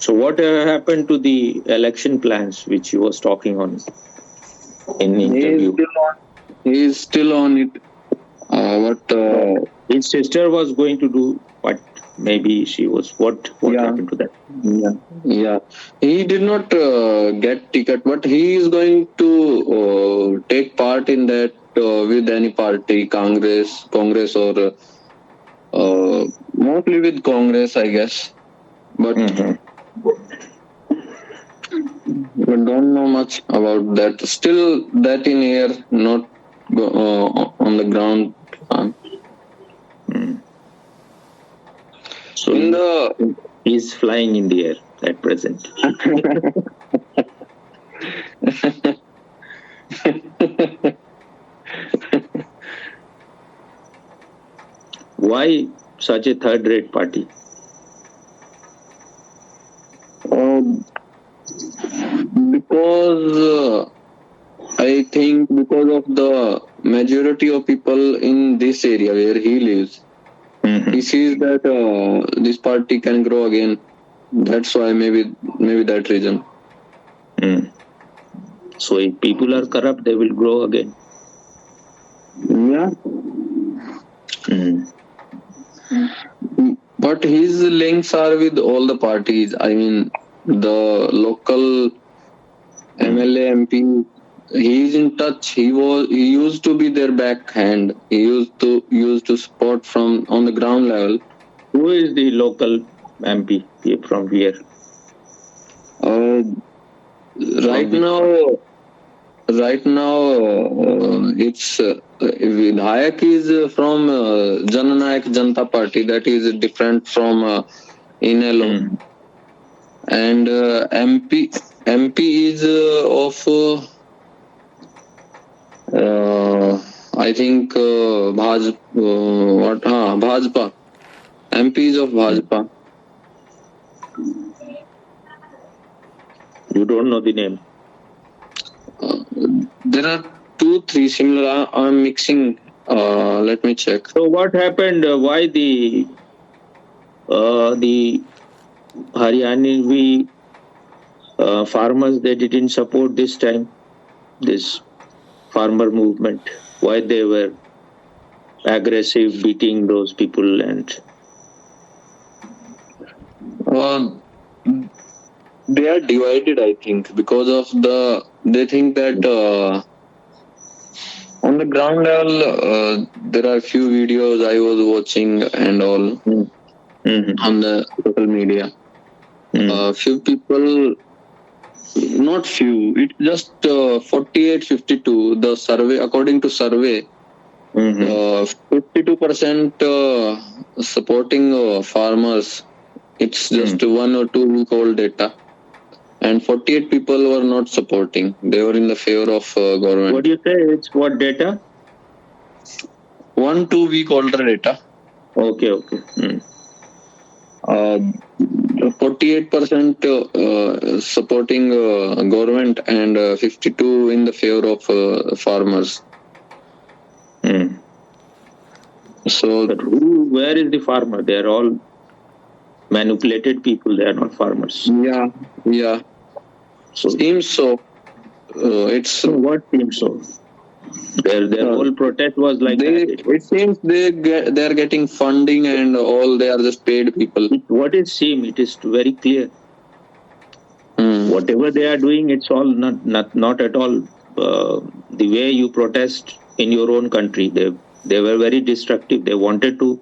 So what happened to the election plans which he was talking on in the interview? He is still on it. His sister was going to do what? Maybe she was. What happened to that? Yeah. He did not get ticket, but he is going to take part in that with any party, Congress or mostly with Congress, I guess. But we don't know much about that. Still, that in air, not on the ground. So he's flying in the air at present. Why such a third-rate party? Because I think because of the majority of people in this area where he lives, he sees that this party can grow again. That's why maybe that reason. So if people are corrupt, they will grow again. Yeah. But his links are with all the parties. I mean, the local MLA, MP, he is in touch. He used to be their backhand. He used to support from on the ground level. Who is the local MP from here? Right now, it's Vidhayak is from Jananayak Janata Party. That is different from Inelo. And MP is of I think Bhajpa. MP is of Bhajpa. You don't know the name? There are 2-3 similar. I'm mixing. Let me check. So what happened? Why the Haryani farmers, they didn't support this time this farmer movement? Why they were aggressive, beating those people and? They are divided, I think, because of they think that on the ground level, there are few videos I was watching and all on the social media. Few people, not few, it's just 48-52. The survey, according to survey, 52% supporting farmers. It's just 1 or 2 week old data. And 48 people were not supporting. They were in the favor of government. What do you say? It's what data? 1-2 week older data. Okay. 48% supporting government and 52 in the favor of farmers. So, where is the farmer? They are all manipulated people. They are not farmers. Yeah. So seems so. It's what seems so. Their whole protest was like that. It seems they are getting funding and all. They are just paid people. What it seems, it is very clear. Whatever they are doing, it's all not at all the way you protest in your own country. They were very destructive. They wanted to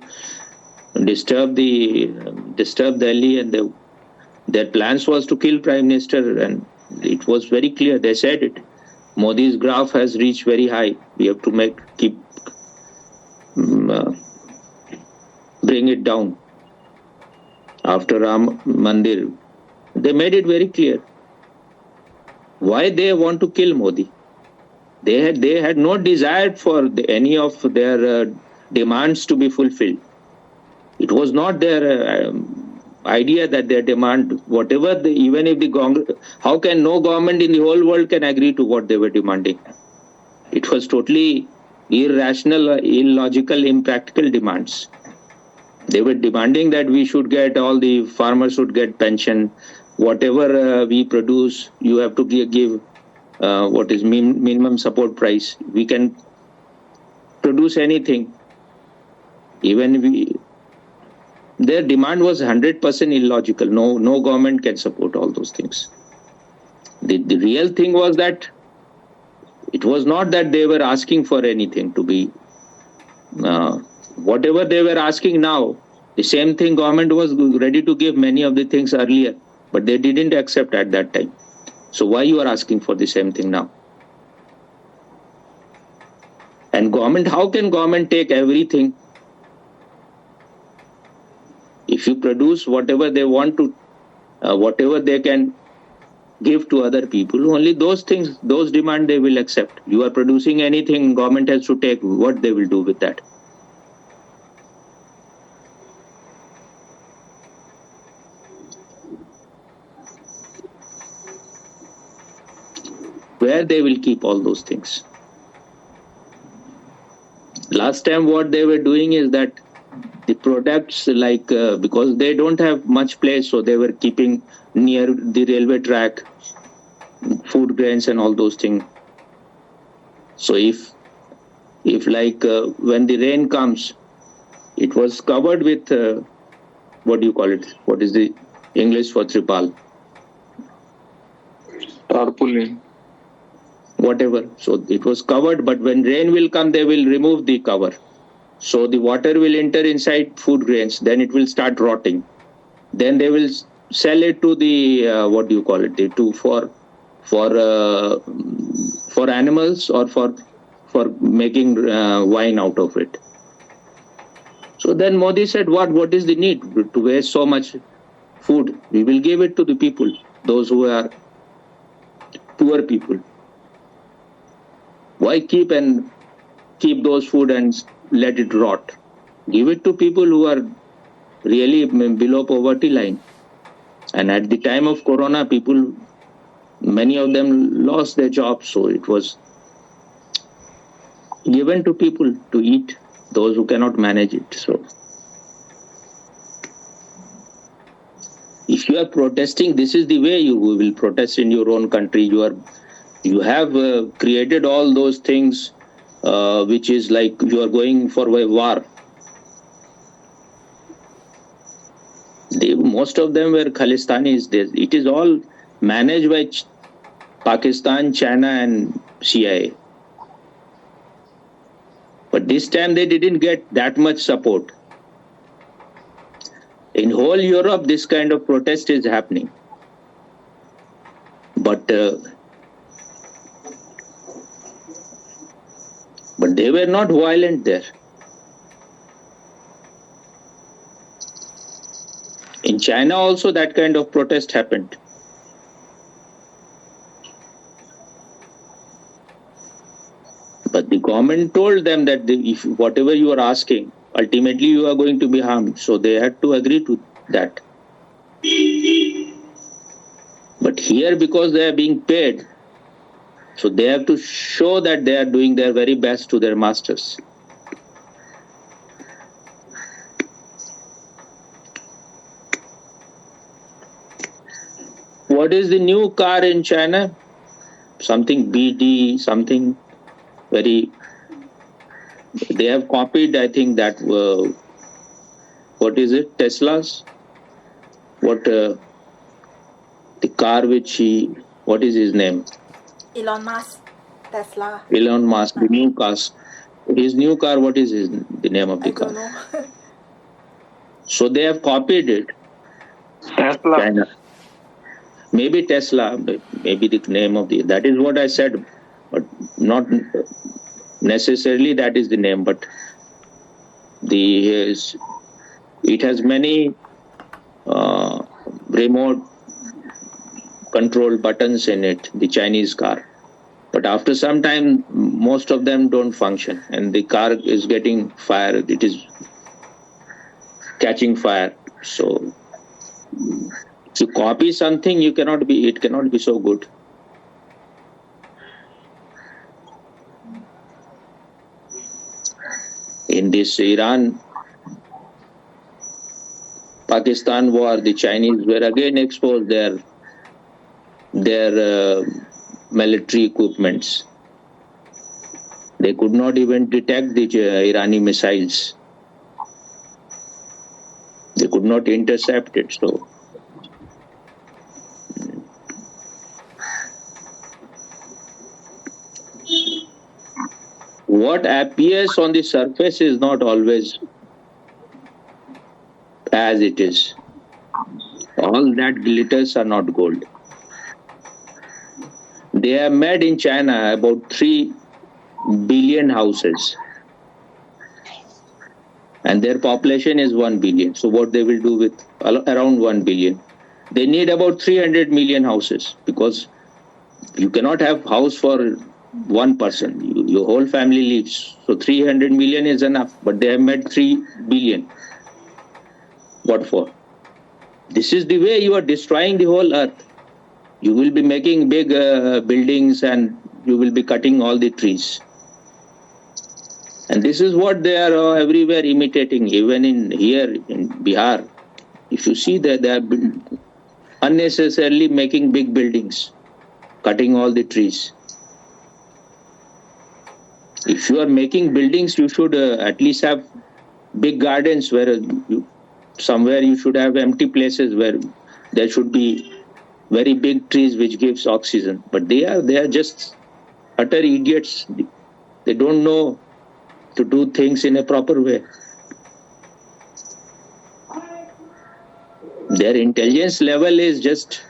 disturb Delhi, and their plans was to kill Prime Minister, and it was very clear. They said it. Modi's graph has reached very high. We have to bring it down. After Ram Mandir, they made it very clear. Why they want to kill Modi? They had no desire for any of their demands to be fulfilled. It was not their idea that their demand, whatever, even if how can no government in the whole world can agree to what they were demanding? It was totally irrational, illogical, impractical demands. They were demanding that all the farmers should get pension, whatever we produce, you have to give what is minimum support price. We can produce anything. Even their demand was 100% illogical. No government can support all those things. The real thing was that it was not that they were asking for anything to be whatever they were asking now. The same thing government was ready to give many of the things earlier, but they didn't accept at that time. So why you are asking for the same thing now? And how can government take everything? If you produce whatever they want to, whatever they can give to other people, only those things, those demand they will accept. You are producing anything, government has to take what they will do with that. Where they will keep all those things. Last time what they were doing is that the products like, because they don't have much place, so they were keeping near the railway track, food grains and all those things. So if like when the rain comes, it was covered with, what do you call it? What is the English for tripal? Tarpaulin. Whatever. So it was covered, but when rain will come, they will remove the cover. So the water will enter inside food grains, then it will start rotting. Then they will sell it to the, what do you call it? For animals or for making wine out of it. So then Modi said, what is the need to waste so much food? We will give it to the people, those who are poor people. Why keep those food and let it rot? Give it to people who are really below poverty line. And at the time of Corona, many of them lost their jobs. So it was given to people to eat, those who cannot manage it. So if you are protesting, this is the way you will protest in your own country. You have created all those things, which is like you are going for a war. Most of them were Khalistanis. It is all managed by Pakistan, China and CIA. But this time they didn't get that much support. In whole Europe, this kind of protest is happening. But they were not violent there. In China also that kind of protest happened. But the government told them that if whatever you are asking, ultimately you are going to be harmed. So they had to agree to that. But here, because they are being paid, so they have to show that they are doing their very best to their masters. What is the new car in China? Something BD, something very... They have copied, I think, that... what is it? Tesla's? What... the car which he... What is his name? Elon Musk, Tesla. Elon Musk, the new cars. His new car, what is the name of the car? I don't know. So they have copied it. Tesla. China. Maybe Tesla, maybe the name of that is what I said, but not necessarily that is the name, but it has many remote control buttons in it, the Chinese car. But after some time, most of them don't function and the car is getting fire, it is catching fire. So to copy something, it cannot be so good. In this Iran-Pakistan war, the Chinese were again exposed their their military equipments. They could not even detect the Irani missiles. They could not intercept it. So, what appears on the surface is not always as it is. All that glitters are not gold. They have made in China about 3 billion houses. And their population is 1 billion. So what they will do with around 1 billion? They need about 300 million houses, because you cannot have house for one person. Your whole family lives. So 300 million is enough. But they have made 3 billion. What for? This is the way you are destroying the whole earth. You will be making big buildings and you will be cutting all the trees. And this is what they are everywhere imitating, even here in Bihar. If you see that they are unnecessarily making big buildings, cutting all the trees. If you are making buildings, you should at least have big gardens where somewhere you should have empty places where there should be very big trees which gives oxygen. But they are just utter idiots. They don't know to do things in a proper way. Their intelligence level is just,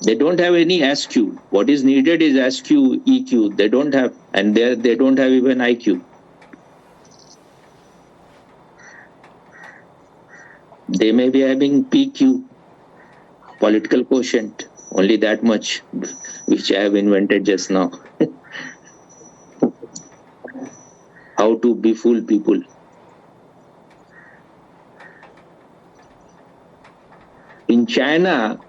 they don't have any SQ. What is needed is SQ, EQ. They don't have, and they don't have even IQ. They may be having PQ, political quotient, only that much, which I have invented just now. How to befool people. In China,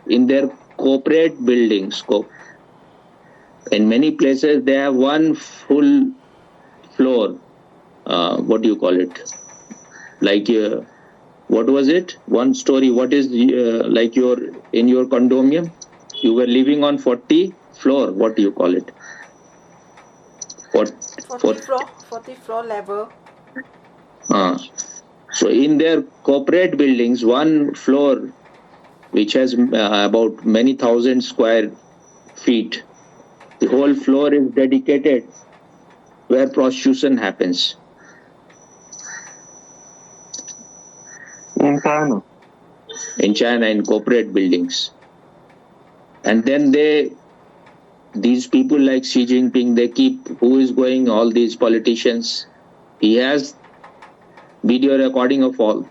in their corporate buildings, in many places they have one full floor. What do you call it? Like what was it? One story. What is like in your condominium? You were living on 40 floor. What do you call it? 40 floor level. So in their corporate buildings, one floor which has about many thousand square feet, the whole floor is dedicated where prostitution happens. In China? In China, in corporate buildings. And then these people like Xi Jinping, they keep, who is going, all these politicians, he has video recording of all.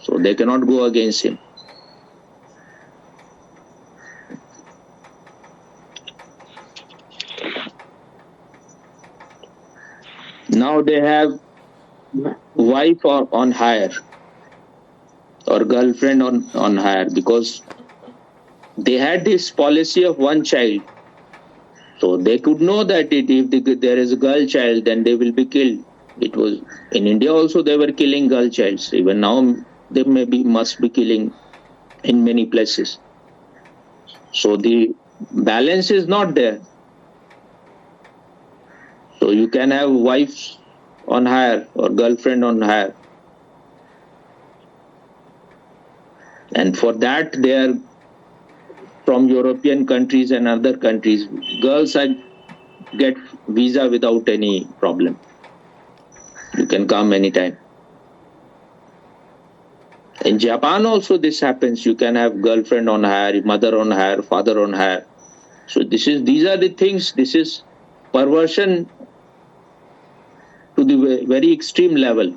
So they cannot go against him. Now they have wife on hire or girlfriend on hire, because they had this policy of one child. So they could know that if there is a girl child, then they will be killed. It was in India also, they were killing girl childs. Even now they must be killing in many places. So the balance is not there. So you can have wives on hire or girlfriend on hire. And for that, they are from European countries and other countries. Girls get visa without any problem. You can come anytime. In Japan also this happens. You can have girlfriend on hire, mother on hire, father on hire. So these are the things. This is perversion to the very extreme level.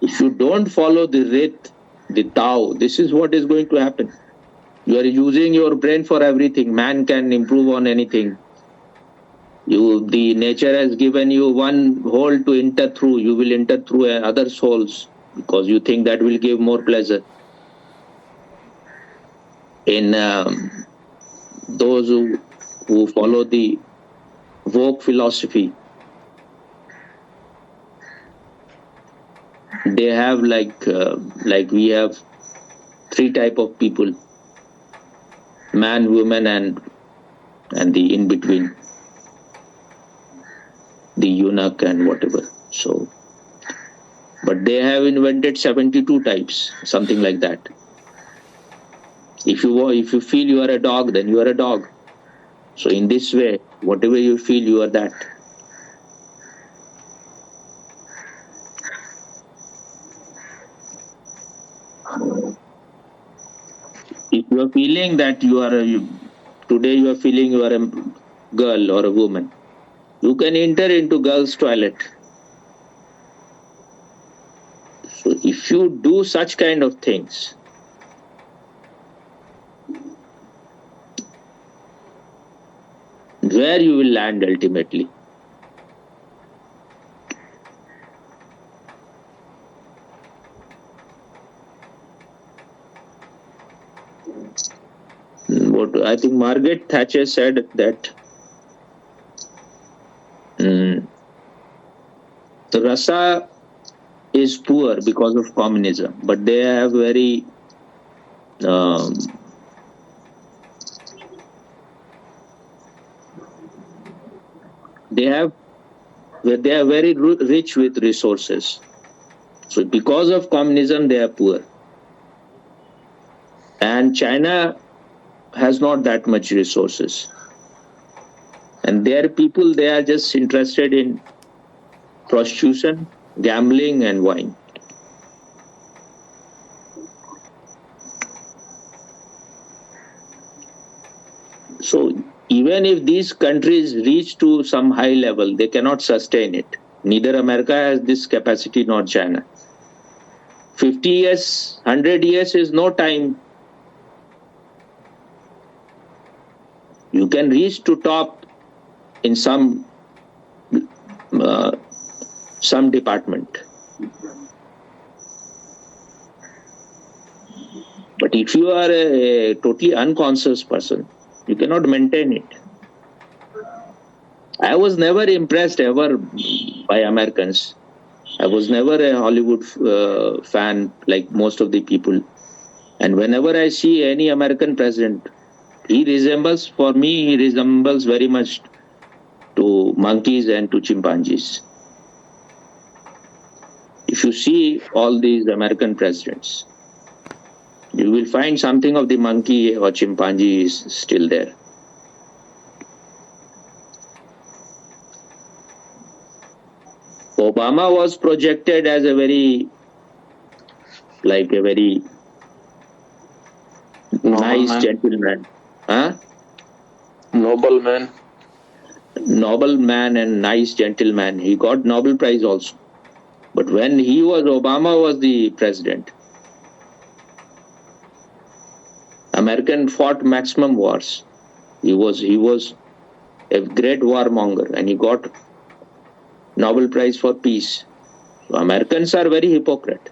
If you don't follow the Rit, the Tao, this is what is going to happen. You are using your brain for everything. Man can improve on anything. The nature has given you one hole to enter through. You will enter through other souls because you think that will give more pleasure. In those who follow the woke philosophy, they have like we have 3 type of people: man, woman, and the in between, the eunuch and whatever. So, but they have invented 72 types, something like that. If you feel you are a dog, then you are a dog. So in this way, whatever you feel, you are that. If you are feeling that today you are feeling you are a girl or a woman, you can enter into girls' toilet. So if you do such kind of things, where you will land ultimately? What I think Margaret Thatcher said that Russia is poor because of communism, but they have very they are very rich with resources. So because of communism, they are poor. And China has not that much resources. And their people, they are just interested in prostitution, gambling, and wine. So even if these countries reach to some high level, they cannot sustain it. Neither America has this capacity nor China. 50 years, 100 years is no time. You can reach to top in some department. But if you are a totally unconscious person, you cannot maintain it. I was never impressed ever by Americans. I was never a Hollywood fan like most of the people. And whenever I see any American president, he resembles very much to monkeys and to chimpanzees. If you see all these American presidents, you will find something of the monkey or chimpanzee is still there. Obama was projected as a very nice gentleman. Noble man and nice gentleman. He got Nobel Prize also. But when Obama was the president, American fought maximum wars. He was a great warmonger, and he got Nobel Prize for peace. So Americans are very hypocrite.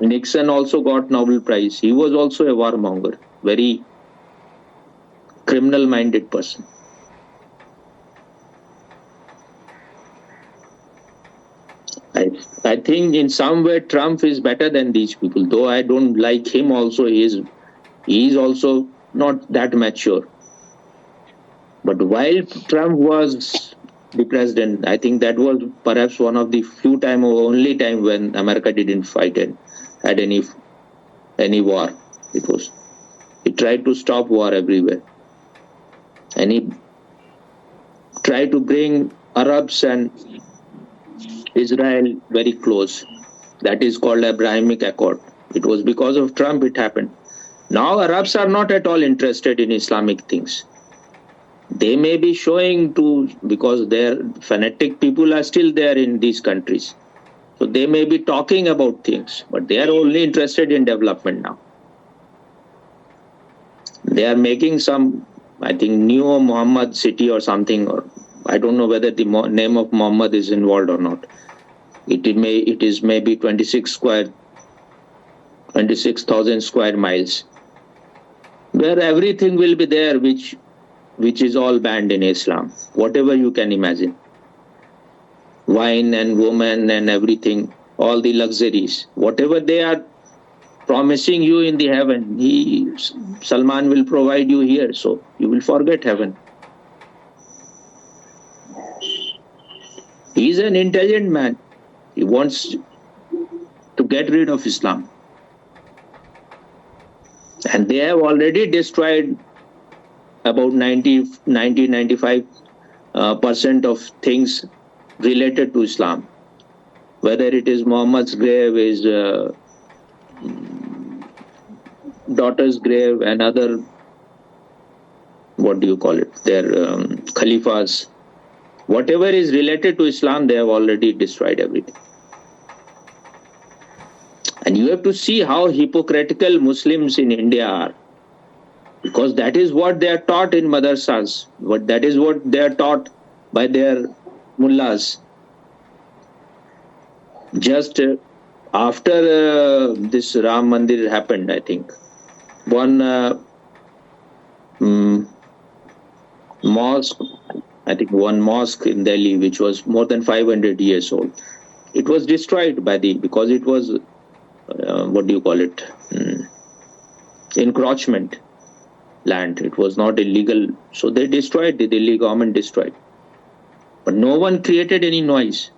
Nixon also got Nobel Prize. He was also a warmonger, very criminal-minded person. I think in some way Trump is better than these people, though I don't like him also. He is also not that mature. But while Trump was the president, I think that was perhaps one of the few time or only time when America didn't fight and had any war. He tried to stop war everywhere. And he tried to bring Arabs and Israel very close. That is called Abrahamic Accord. It was because of Trump it happened. Now Arabs are not at all interested in Islamic things. They may be showing because their fanatic people are still there in these countries. So they may be talking about things, but they are only interested in development now. They are making some, I think, new Muhammad city or something, or I don't know whether the name of Muhammad is involved or not. It is maybe 26,000 square miles, where everything will be there, which is all banned in Islam, whatever you can imagine. wine and woman and everything, all the luxuries, whatever they are promising you in the heaven, Salman will provide you here, so you will forget heaven. He is an intelligent man. He wants to get rid of Islam. And they have already destroyed about 95% of things related to Islam. Whether it is Muhammad's grave, his daughter's grave, and other, their Khalifas. Whatever is related to Islam, they have already destroyed everything. And you have to see how hypocritical Muslims in India are. Because that is what they are taught in madrasas. That is what they are taught by their mullahs. Just after this Ram Mandir happened, I think, one mosque in Delhi, which was more than 500 years old, it was destroyed because it was, encroachment land. It was not illegal. So they destroyed it. The Delhi government destroyed. But no one created any noise.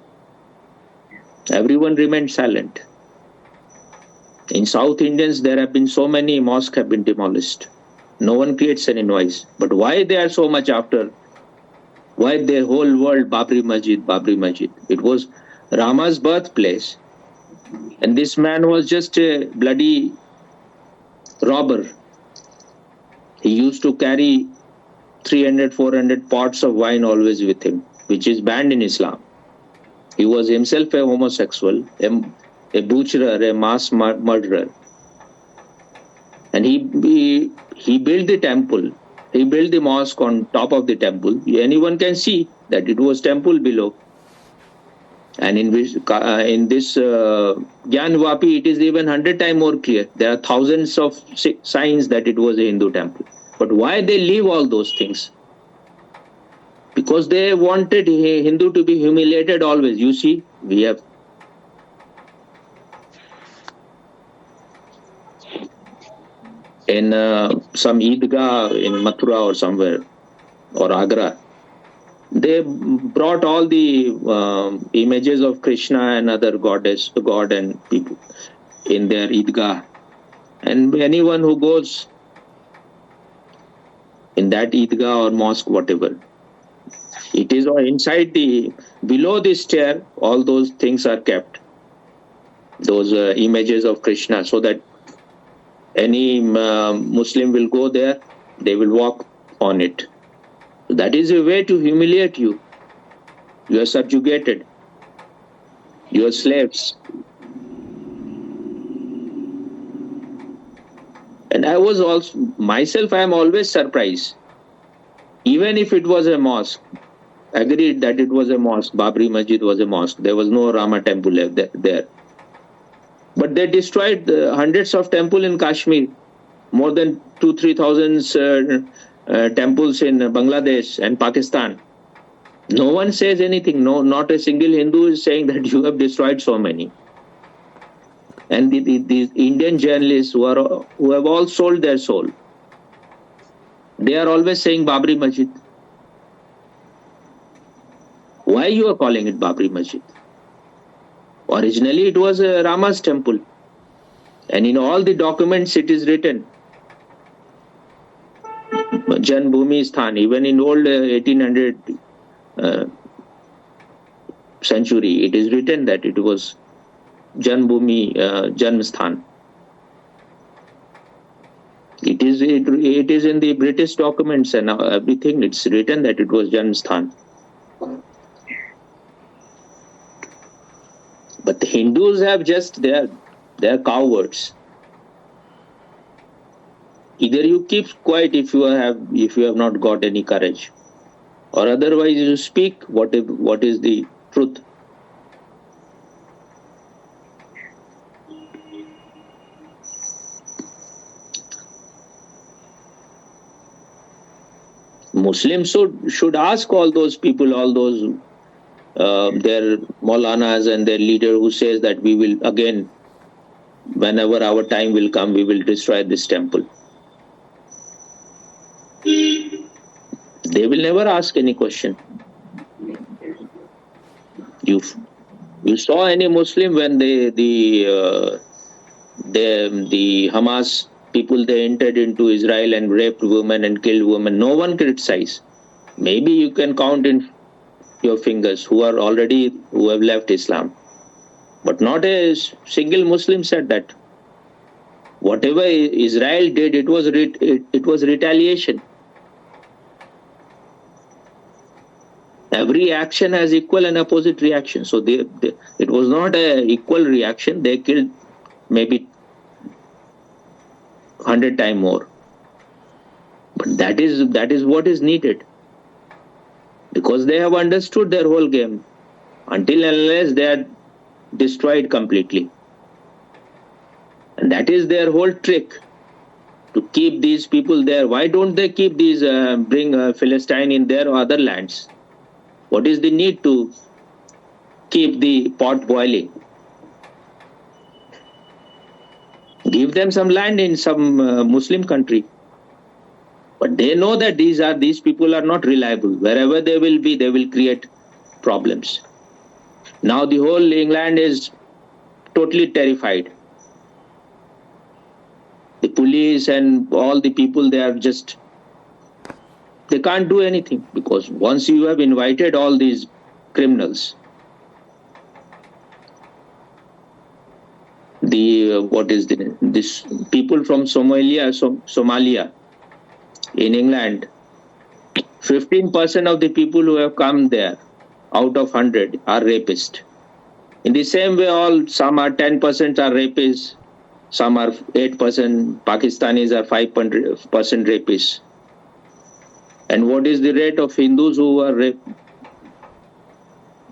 Everyone remained silent. In South Indians, there have been so many mosques have been demolished. No one creates any noise. But why they are so much after? Why the whole world, Babri Masjid? It was Rama's birthplace. And this man was just a bloody robber. He used to carry 300, 400 pots of wine always with him, which is banned in Islam. He was himself a homosexual, a butcher, a mass murderer. And he built the temple. He built the mosque on top of the temple. Anyone can see that it was temple below. And in this Gyanvapi, it is even 100 times more clear. There are thousands of signs that it was a Hindu temple. But why they leave all those things? Because they wanted Hindu to be humiliated always. You see, we have in some Eidgah in Mathura or somewhere, or Agra, they brought all the images of Krishna and other God and people in their Eidgah. And anyone who goes in that Eidgah or mosque, whatever, it is inside below the stair, all those things are kept. Those images of Krishna, so that any Muslim will go there, they will walk on it. That is a way to humiliate you. You are subjugated. You are slaves. And I was also, myself, I am always surprised. Even if it was a mosque, agreed that it was a mosque, Babri Masjid was a mosque, there was no Rama temple there. But they destroyed hundreds of temples in Kashmir, more than 2,000-3,000 temples in Bangladesh and Pakistan. No one says anything. No, not a single Hindu is saying that you have destroyed so many. And the Indian journalists who have all sold their soul, they are always saying Babri Masjid. Why you are calling it Babri Masjid? Originally it was Rama's temple. And in all the documents it is written Janbhumi Sthan. Even in old 1800 century, it is written that it was Janbhumi Janmsthan. It is in the British documents and everything. It's written that it was Janmsthan. But the Hindus have just they are cowards. Either you keep quiet if you have not got any courage, or otherwise you speak what is the truth. Muslims should ask all those people, all those their Maulanas and their leader who says that we will again, whenever our time will come, we will destroy this temple. They will never ask any question. You saw any Muslim when the Hamas people, they entered into Israel and raped women and killed women? No one criticized. Maybe you can count in your fingers who have left Islam, but not a single Muslim said that. Whatever Israel did, it was retaliation. Every action has equal and opposite reaction. So it was not an equal reaction. They killed maybe 100 times more. But that is what is needed. Because they have understood their whole game. Until and unless they are destroyed completely. And that is their whole trick. To keep these people there. Why don't they keep these, bring Philistine in their other lands? What is the need to keep the pot boiling? Give them some land in some Muslim country. But they know that these people are not reliable. Wherever they will be, they will create problems. Now the whole England is totally terrified. The police and all the people, they can't do anything, because once you have invited all these criminals, this people from Somalia in England, 15% of the people who have come there out of 100 are rapists. In the same way, some are 10% are rapists, some are 8%, Pakistanis are 5% rapists. And what is the rate of Hindus who are raped?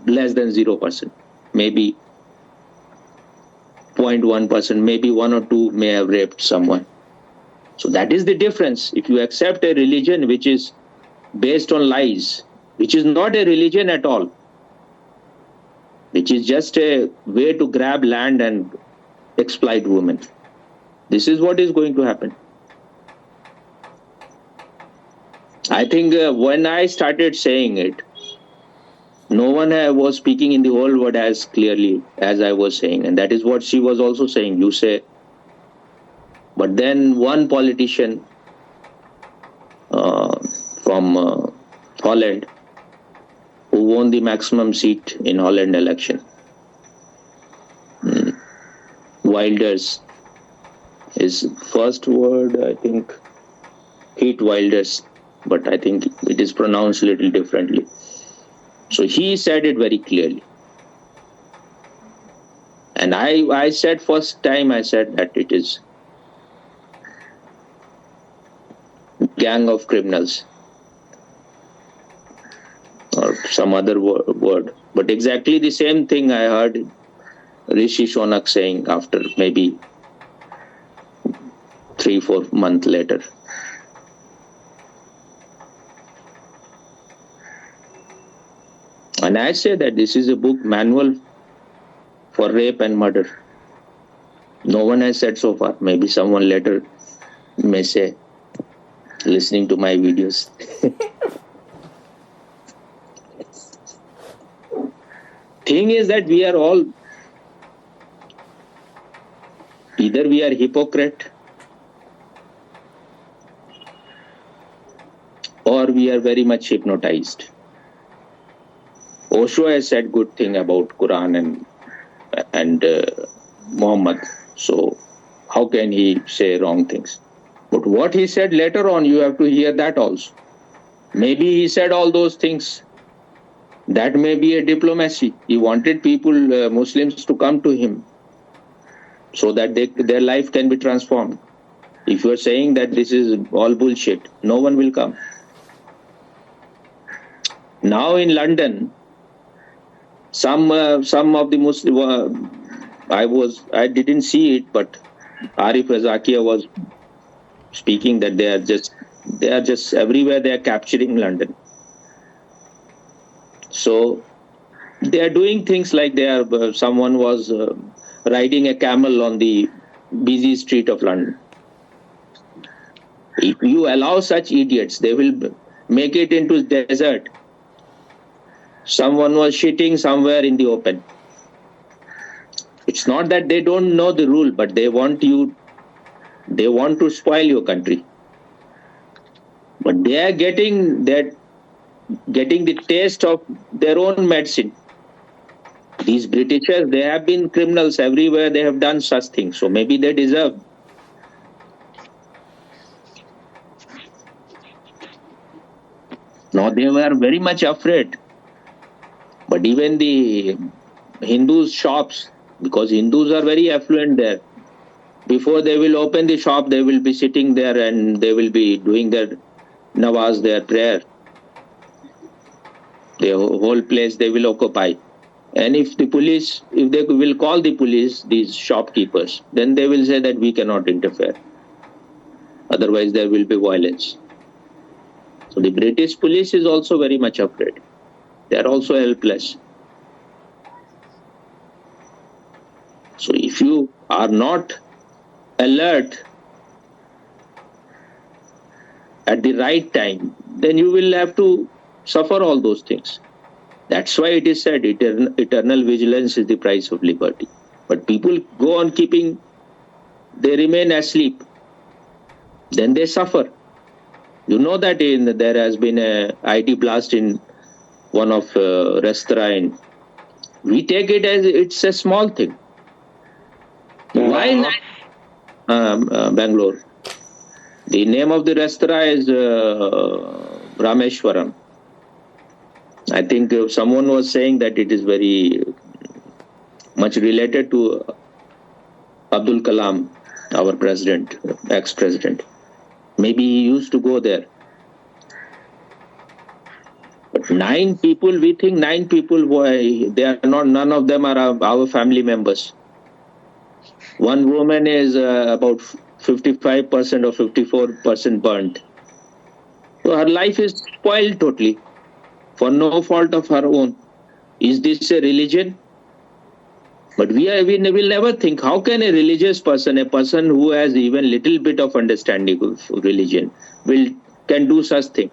Less than 0%. Maybe 0.1%, maybe 1 or 2 may have raped someone. So that is the difference. If you accept a religion which is based on lies, which is not a religion at all, which is just a way to grab land and exploit women, this is what is going to happen. I think when I started saying it, no one was speaking in the whole world as clearly as I was saying. And that is what she was also saying. You say. But then one politician from Holland, who won the maximum seat in Holland election, Wilders, his first word, I think, Heat Wilders, but I think it is pronounced a little differently. So he said it very clearly. And I said first time, I said that it is gang of criminals or some other word. But exactly the same thing I heard Rishi Sunak saying after maybe 3-4 months later. And I say that this is a book manual for rape and murder. No one has said so far. Maybe someone later may say, listening to my videos. Thing is that we are all, either we are hypocrite or we are very much hypnotized. Osho has said good thing about Quran and Muhammad. So how can he say wrong things? But what he said later on, you have to hear that also. Maybe he said all those things. That may be a diplomacy. He wanted people, Muslims, to come to him so that their life can be transformed. If you are saying that this is all bullshit, no one will come. Now in London, some of the Muslim, I didn't see it, but Arif Azakia was speaking that they are just everywhere. They are capturing London. So They are doing things like someone was riding a camel on the busy street of London. If you allow such idiots, they will make it into desert. Someone was shitting somewhere in the open. It's not that they don't know the rule, but they want to spoil your country. But they are getting the taste of their own medicine. These Britishers, they have been criminals everywhere. They have done such things. So maybe they deserve. Now they were very much afraid. But even the Hindus' shops, because Hindus are very affluent there, before they will open the shop, they will be sitting there and they will be doing their nawaz, their prayer. The whole place they will occupy. And if they will call the police, these shopkeepers, then they will say that we cannot interfere. Otherwise there will be violence. So the British police is also very much afraid. They are also helpless. So if you are not alert at the right time, then you will have to suffer all those things. That's why it is said eternal vigilance is the price of liberty. But people go on they remain asleep. Then they suffer. You know that there has been a IT blast in one of restaurant. We take it as it's a small thing. Why not Bangalore? The name of the restaurant is Rameshwaram. I think someone was saying that it is very much related to Abdul Kalam, our president, ex-president. Maybe he used to go there. But 9 people, we think 9 people, they are not, none of them are our family members. One woman is about 55% or 54% burnt. So her life is spoiled totally for no fault of her own. Is this a religion? But we will never think, how can a religious person, a person who has even little bit of understanding of religion, can do such thing?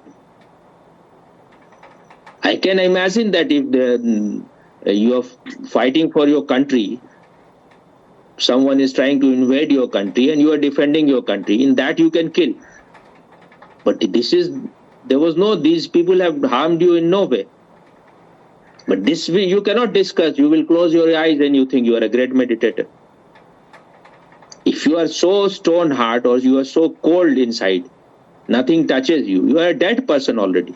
I can imagine that if you are fighting for your country, someone is trying to invade your country and you are defending your country, in that you can kill. But these people have harmed you in no way. But this way you cannot discuss. You will close your eyes and you think you are a great meditator. If you are so stone heart or you are so cold inside, nothing touches you, you are a dead person already.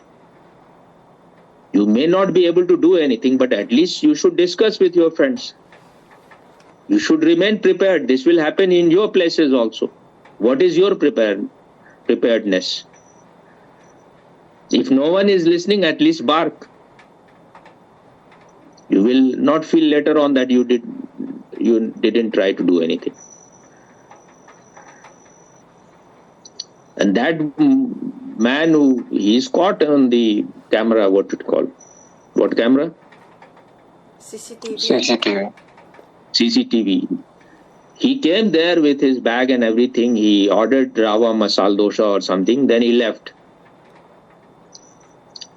You may not be able to do anything, but at least you should discuss with your friends. You should remain prepared. This will happen in your places also. What is your preparedness? If no one is listening, at least bark. You will not feel later on that you didn't try to do anything. And that man he's caught on the camera, what camera? CCTV. He came there with his bag and everything. He ordered Rava Masala Dosha or something. Then he left.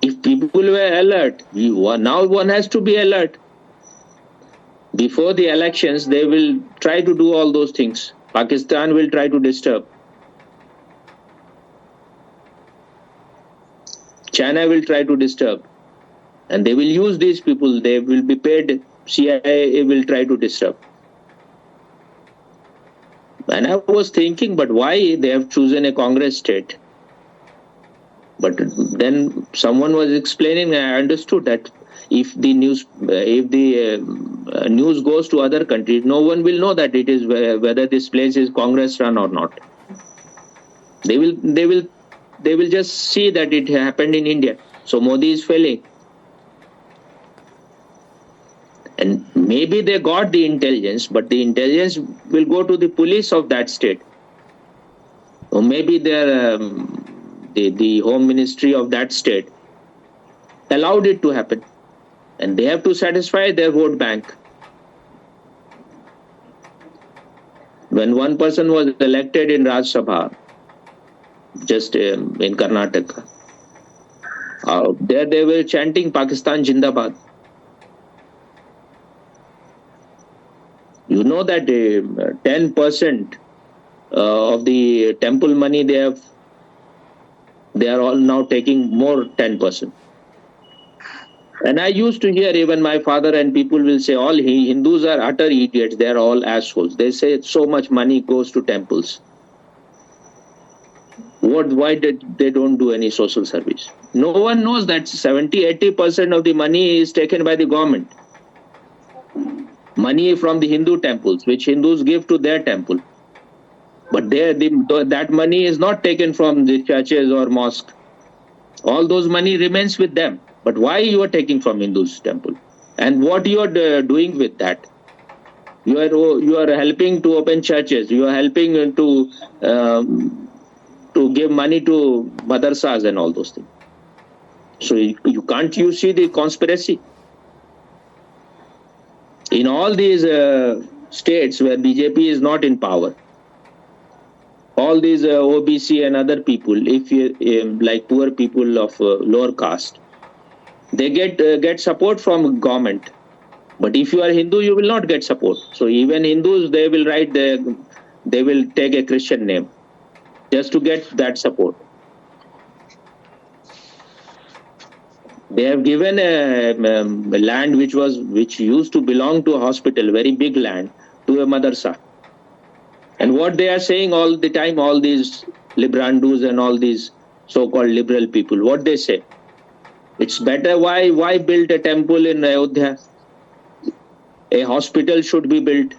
If people were alert, now one has to be alert. Before the elections, they will try to do all those things. Pakistan will try to disturb. China will try to disturb. And they will use these people. They will be paid. CIA will try to disturb. And I was thinking, but why they have chosen a Congress state? But then someone was explaining, I understood that if the news goes to other countries, no one will know that it is whether this place is Congress run or not. They will just see that it happened in India. So Modi is failing. And maybe they got the intelligence, but the intelligence will go to the police of that state. Or maybe the Home Ministry of that state allowed it to happen. and they have to satisfy their vote bank. When one person was elected in Rajya Sabha, just in Karnataka, there they were chanting Pakistan Jindabad. You know that 10% of the temple money they are all now taking more 10%. And I used to hear even my father and people will say all Hindus are utter idiots. They are all assholes. They say so much money goes to temples. Why did they don't do any social service? No one knows that 70-80% of the money is taken by the government. Money from the Hindu temples, which Hindus give to their temple. But that money is not taken from the churches or mosque. All those money remains with them. But why you are taking from Hindus temple? And what you are doing with that? You are helping to open churches. You are helping to give money to madrasas and all those things. So you see the conspiracy. In all these states where BJP is not in power, all these OBC and other people, if you like poor people of lower caste, they get support from government. But if you are Hindu, you will not get support. So even Hindus, they will they will take a Christian name just to get that support. They have given a land which used to belong to a hospital, very big land, to a madrasa. And what they are saying all the time, all these Librandus and all these so-called liberal people, what they say? It's better, why build a temple in Ayodhya? A hospital should be built.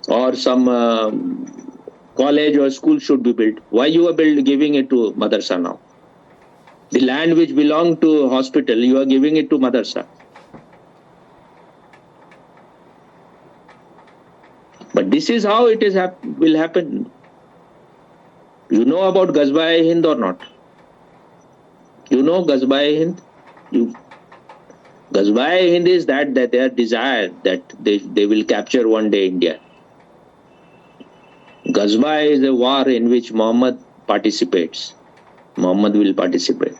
Or some college or school should be built. Why you are giving it to madrasa now? The land which belonged to hospital, you are giving it to madrasa. But this is how it will happen. You know about Ghazwa-e-Hind or not? You know Ghazwa-e-Hind? Ghazwa-e-Hind is that their desire that they will capture one day India. Ghazwa is a war in which Muhammad participates. Muhammad will participate.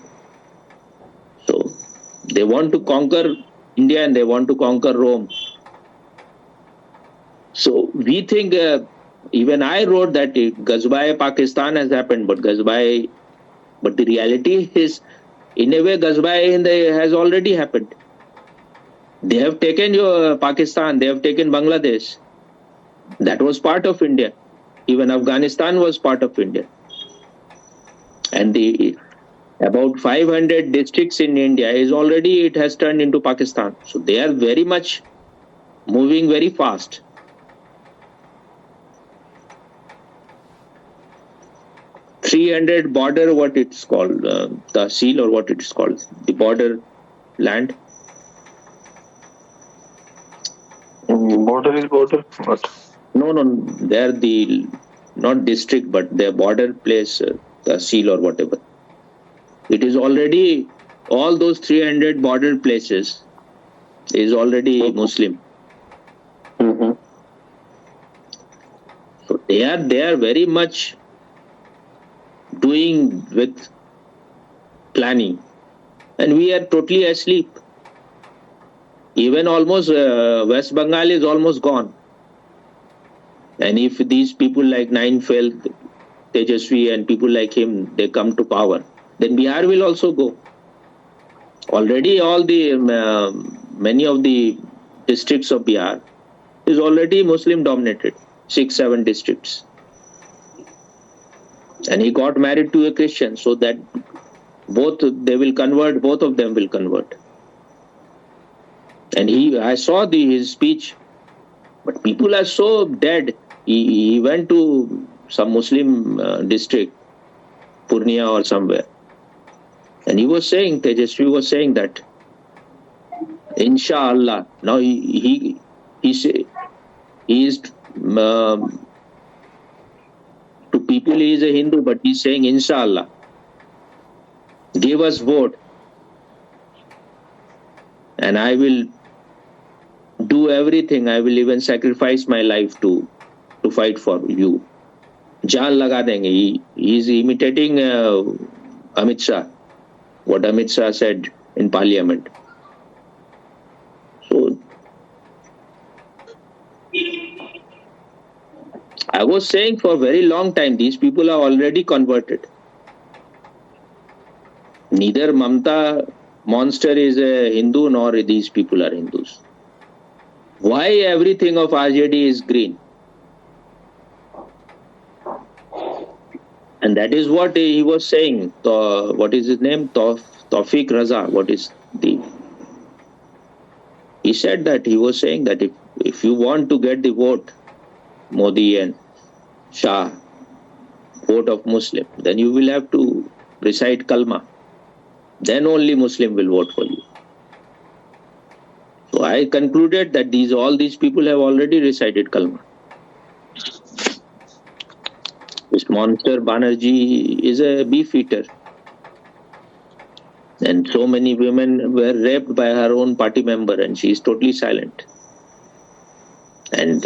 So they want to conquer India and they want to conquer Rome. So we think, even I wrote that Ghazwa-e-Pakistan has happened, but the reality is, in a way, Ghazwa-e-Hind has already happened. They have taken Pakistan, they have taken Bangladesh. That was part of India. Even Afghanistan was part of India. And about 500 districts in India it has turned into Pakistan. So they are very much moving very fast. .300 border, what it's called, Tahsil or what it's called, the border land. Border is border. What? No, they're not district, but their border place, Tahsil or whatever. It is already, all those 300 border places is already Muslim. Mm-hmm. So they are very much doing with planning, and we are totally asleep. Even almost West Bengal is almost gone. And if these people like Nine-Fell, Tejasvi and people like him, they come to power, then Bihar will also go. Already all the many of the districts of Bihar is already Muslim dominated, 6-7 districts. And he got married to a Christian, so that both of them will convert. And I saw his speech, but people are so dead. He went to some Muslim district, Purnia or somewhere, and he was saying, Tejasvi was saying that, Inshallah. Now he is to people he is a Hindu, but he's saying Inshallah. Give us vote, and I will do everything. I will even sacrifice my life to fight for you. Jaan laga denge. He is imitating Amit Shah, what Amit Shah said in Parliament. So I was saying for a very long time, these people are already converted. Neither Mamta monster is a Hindu nor these people are Hindus. Why everything of RJD is green? And that is what he was saying. What is his name? Tawfiq Raza. What is the... He said that, he was saying that if you want to get the vote, Modi and Shah, vote of Muslim, then you will have to recite Kalma. Then only Muslim will vote for you. So I concluded that all these people have already recited Kalma. This monster Banerjee is a beef eater. And so many women were raped by her own party member, and she is totally silent. And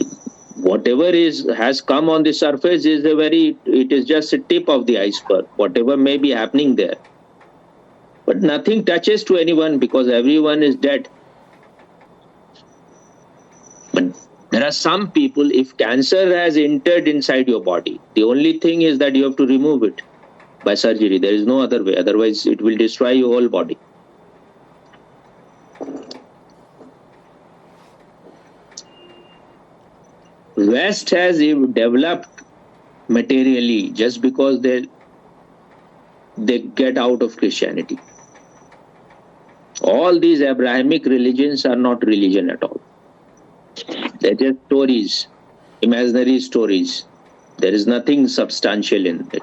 whatever has come on the surface it is just a tip of the iceberg, whatever may be happening there. But nothing touches to anyone because everyone is dead. But there are some people, if cancer has entered inside your body, the only thing is that you have to remove it by surgery. There is no other way. Otherwise, it will destroy your whole body. West has developed materially just because they get out of Christianity. All these Abrahamic religions are not religion at all. They're just stories, imaginary stories. There is nothing substantial in it.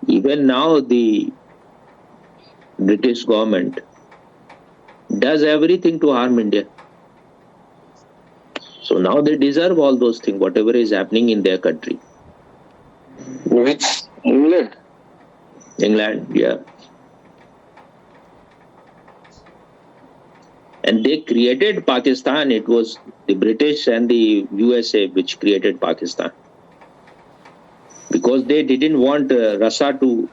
Even now, the British government does everything to harm India. So now they deserve all those things, whatever is happening in their country. Which? England? England, yeah. And they created Pakistan. It was the British and the USA which created Pakistan. Because they didn't want Russia to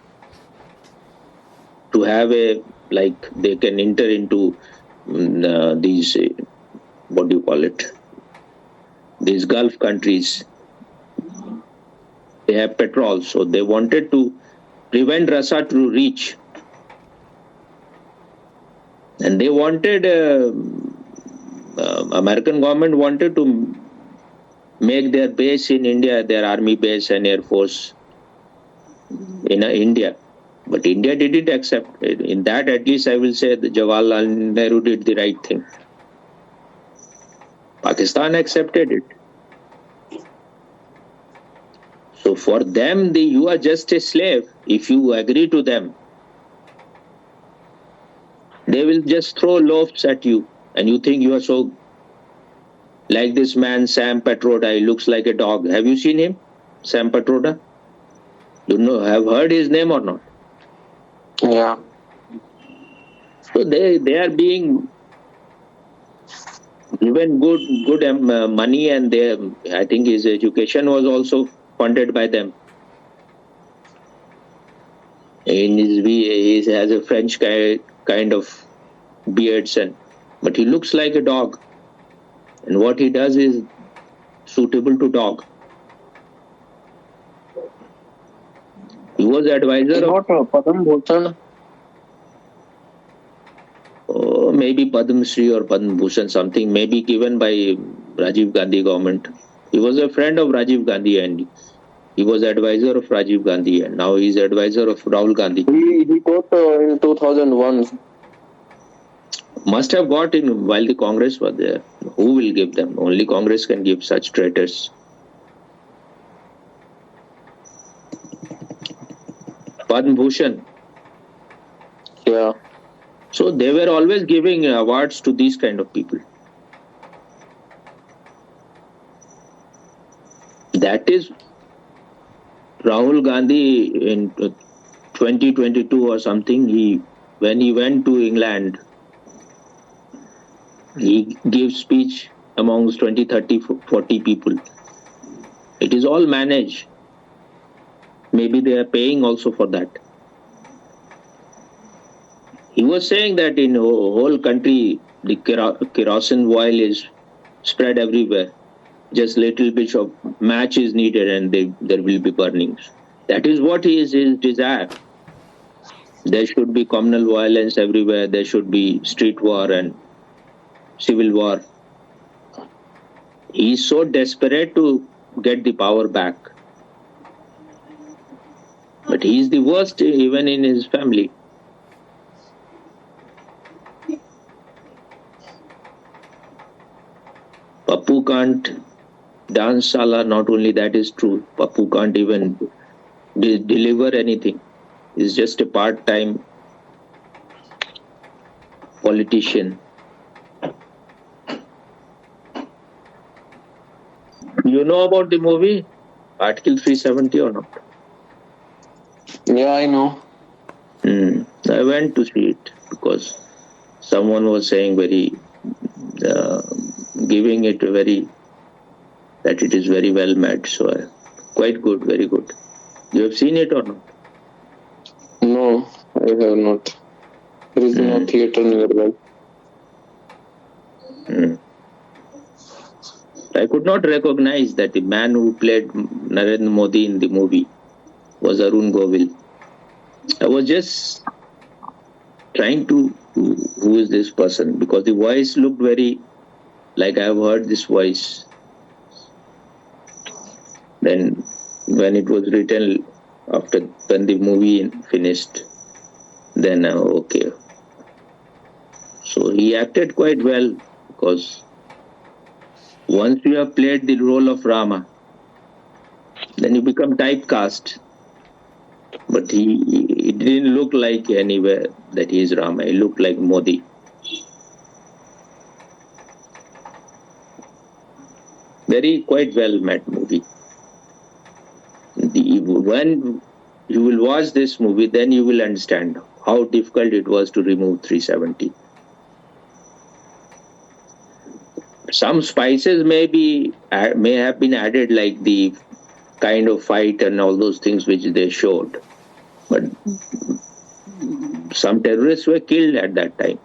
have they can enter into these, what do you call it? These Gulf countries. They have petrol, so they wanted to prevent Russia to reach. And they wanted, American government wanted to make their base in India, their army base and air force in India. But India didn't accept it. In that, at least I will say that Jawaharlal Nehru did the right thing. Pakistan accepted it. So for them, you are just a slave. If you agree to them, they will just throw loaves at you. And you think you are so... Like this man, Sam Petroda, he looks like a dog. Have you seen him? Sam Petroda? You know, have heard his name or not? Yeah. So they are being given good money, and I think his education was also funded by them. He has a French kind of beards, but he looks like a dog. And what he does is suitable to dog. He was advisor of... Padam Bhushan? Oh, maybe Padma Shri or Padma Bhushan, something maybe given by Rajiv Gandhi government. He was a friend of Rajiv Gandhi and he was advisor of Rajiv Gandhi, and now he is advisor of Rahul Gandhi. He got in 2001. Must have got in while the Congress was there. Who will give them? Only Congress can give such traitors. Padma Bhushan. Yeah. So they were always giving awards to these kind of people. That is Rahul Gandhi in 2022 or something. When he went to England, he gave speech amongst 20, 30, 40 people. It is all managed. Maybe they are paying also for that. He was saying that in the whole country, the kerosene oil is spread everywhere. Just little bit of match is needed and there will be burnings. That is what his desire. There should be communal violence everywhere. There should be street war and civil war. He is so desperate to get the power back. But he is the worst even in his family. Pappu can't dance sala, not only that is true. Pappu can't even deliver anything. He's just a part-time politician. You know about the movie Article 370 or not? Yeah, I know. I went to see it because someone was saying giving it that it is very well made. So quite good, very good. You have seen it or not? No, I have not. There is no theatre nearby. I could not recognize that the man who played Narendra Modi in the movie was Arun Govil. I was just trying to, who is this person? Because the voice looked very like I have heard this voice. Then when it was written when the movie finished, then okay. So he acted quite well because once you have played the role of Rama, then you become typecast. But it didn't look like anywhere that he is Rama. He looked like Modi. Very quite well made movie. When you will watch this movie, then you will understand how difficult it was to remove 370. Some spices may have been added, like the kind of fight and all those things which they showed. But some terrorists were killed at that time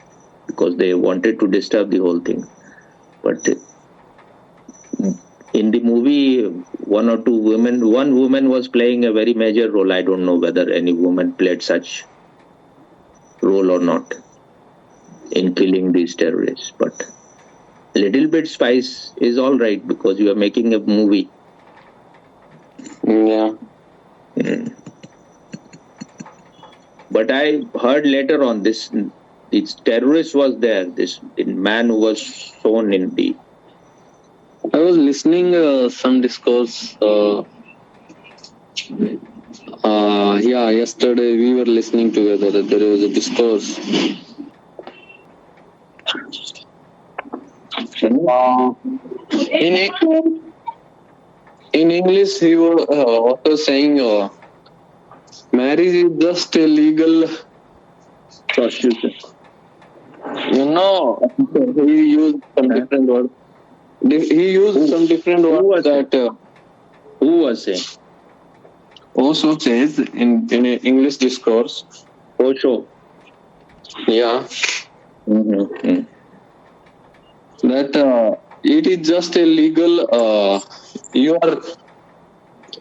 because they wanted to disturb the whole thing. But in the movie, one woman was playing a very major role. I don't know whether any woman played such role or not in killing these terrorists. But a little bit spice is all right because you are making a movie. Yeah. But I heard later on this terrorist was there, this man who was shown in the... I was listening some discourse. Yesterday we were listening together that there was a discourse. In English, he was also saying marriage is just a legal prostitution. He used some different word. He used some different words that... who was saying? Also says in English discourse. Osho. Yeah. Mm-hmm. That it is just a legal... you are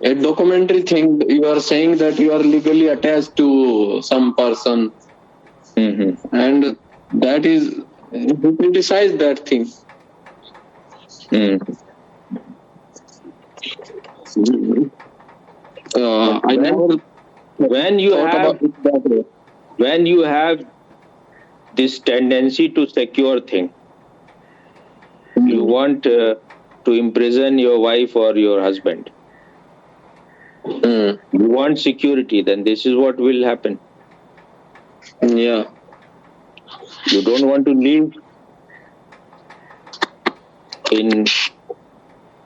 a documentary thing. You are saying that you are legally attached to some person. Mm-hmm. And that is... You criticize that thing. I never... When you have this tendency to secure thing, you want to imprison your wife or your husband. You want security, then this is what will happen. Yeah. You don't want to live in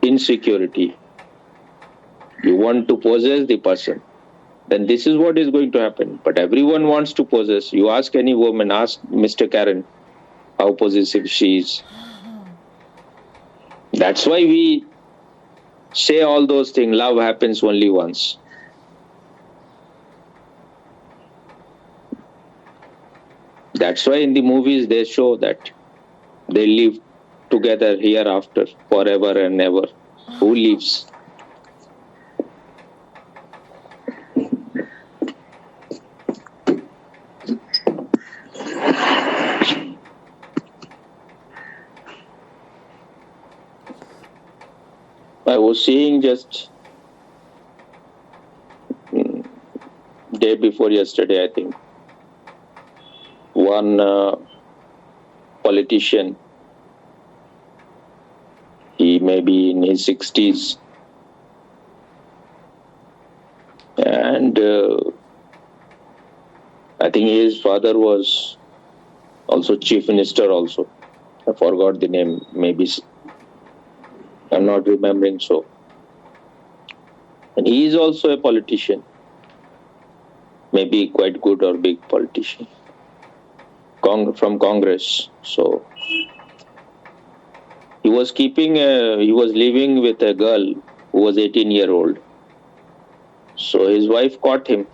insecurity. You want to possess the person. Then this is what is going to happen. But everyone wants to possess. You ask any woman, ask Mr. Karen how possessive she is. That's why we say all those things. Love happens only once. That's why in the movies they show that they live together hereafter, forever and ever. Who lives? I was seeing just day before yesterday, I think, one politician, he may be in his 60s, and I think his father was also chief minister also. I forgot the name, maybe I'm not remembering so. And he is also a politician, maybe quite good or big politician from Congress. So he was living with a girl who was 18-year-old. So his wife caught him,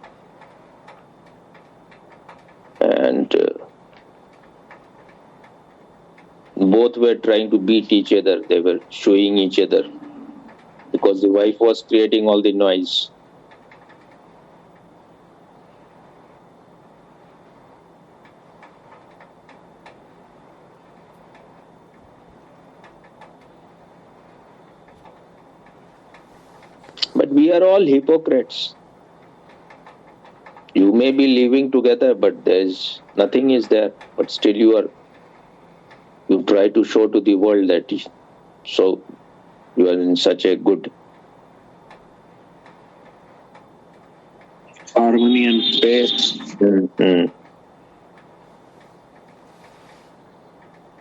and both were trying to beat each other. They were showing each other because the wife was creating all the noise. But we are all hypocrites. You may be living together, but nothing is there. But still you try to show to the world that so you are in such a good harmony and space. Mm-hmm.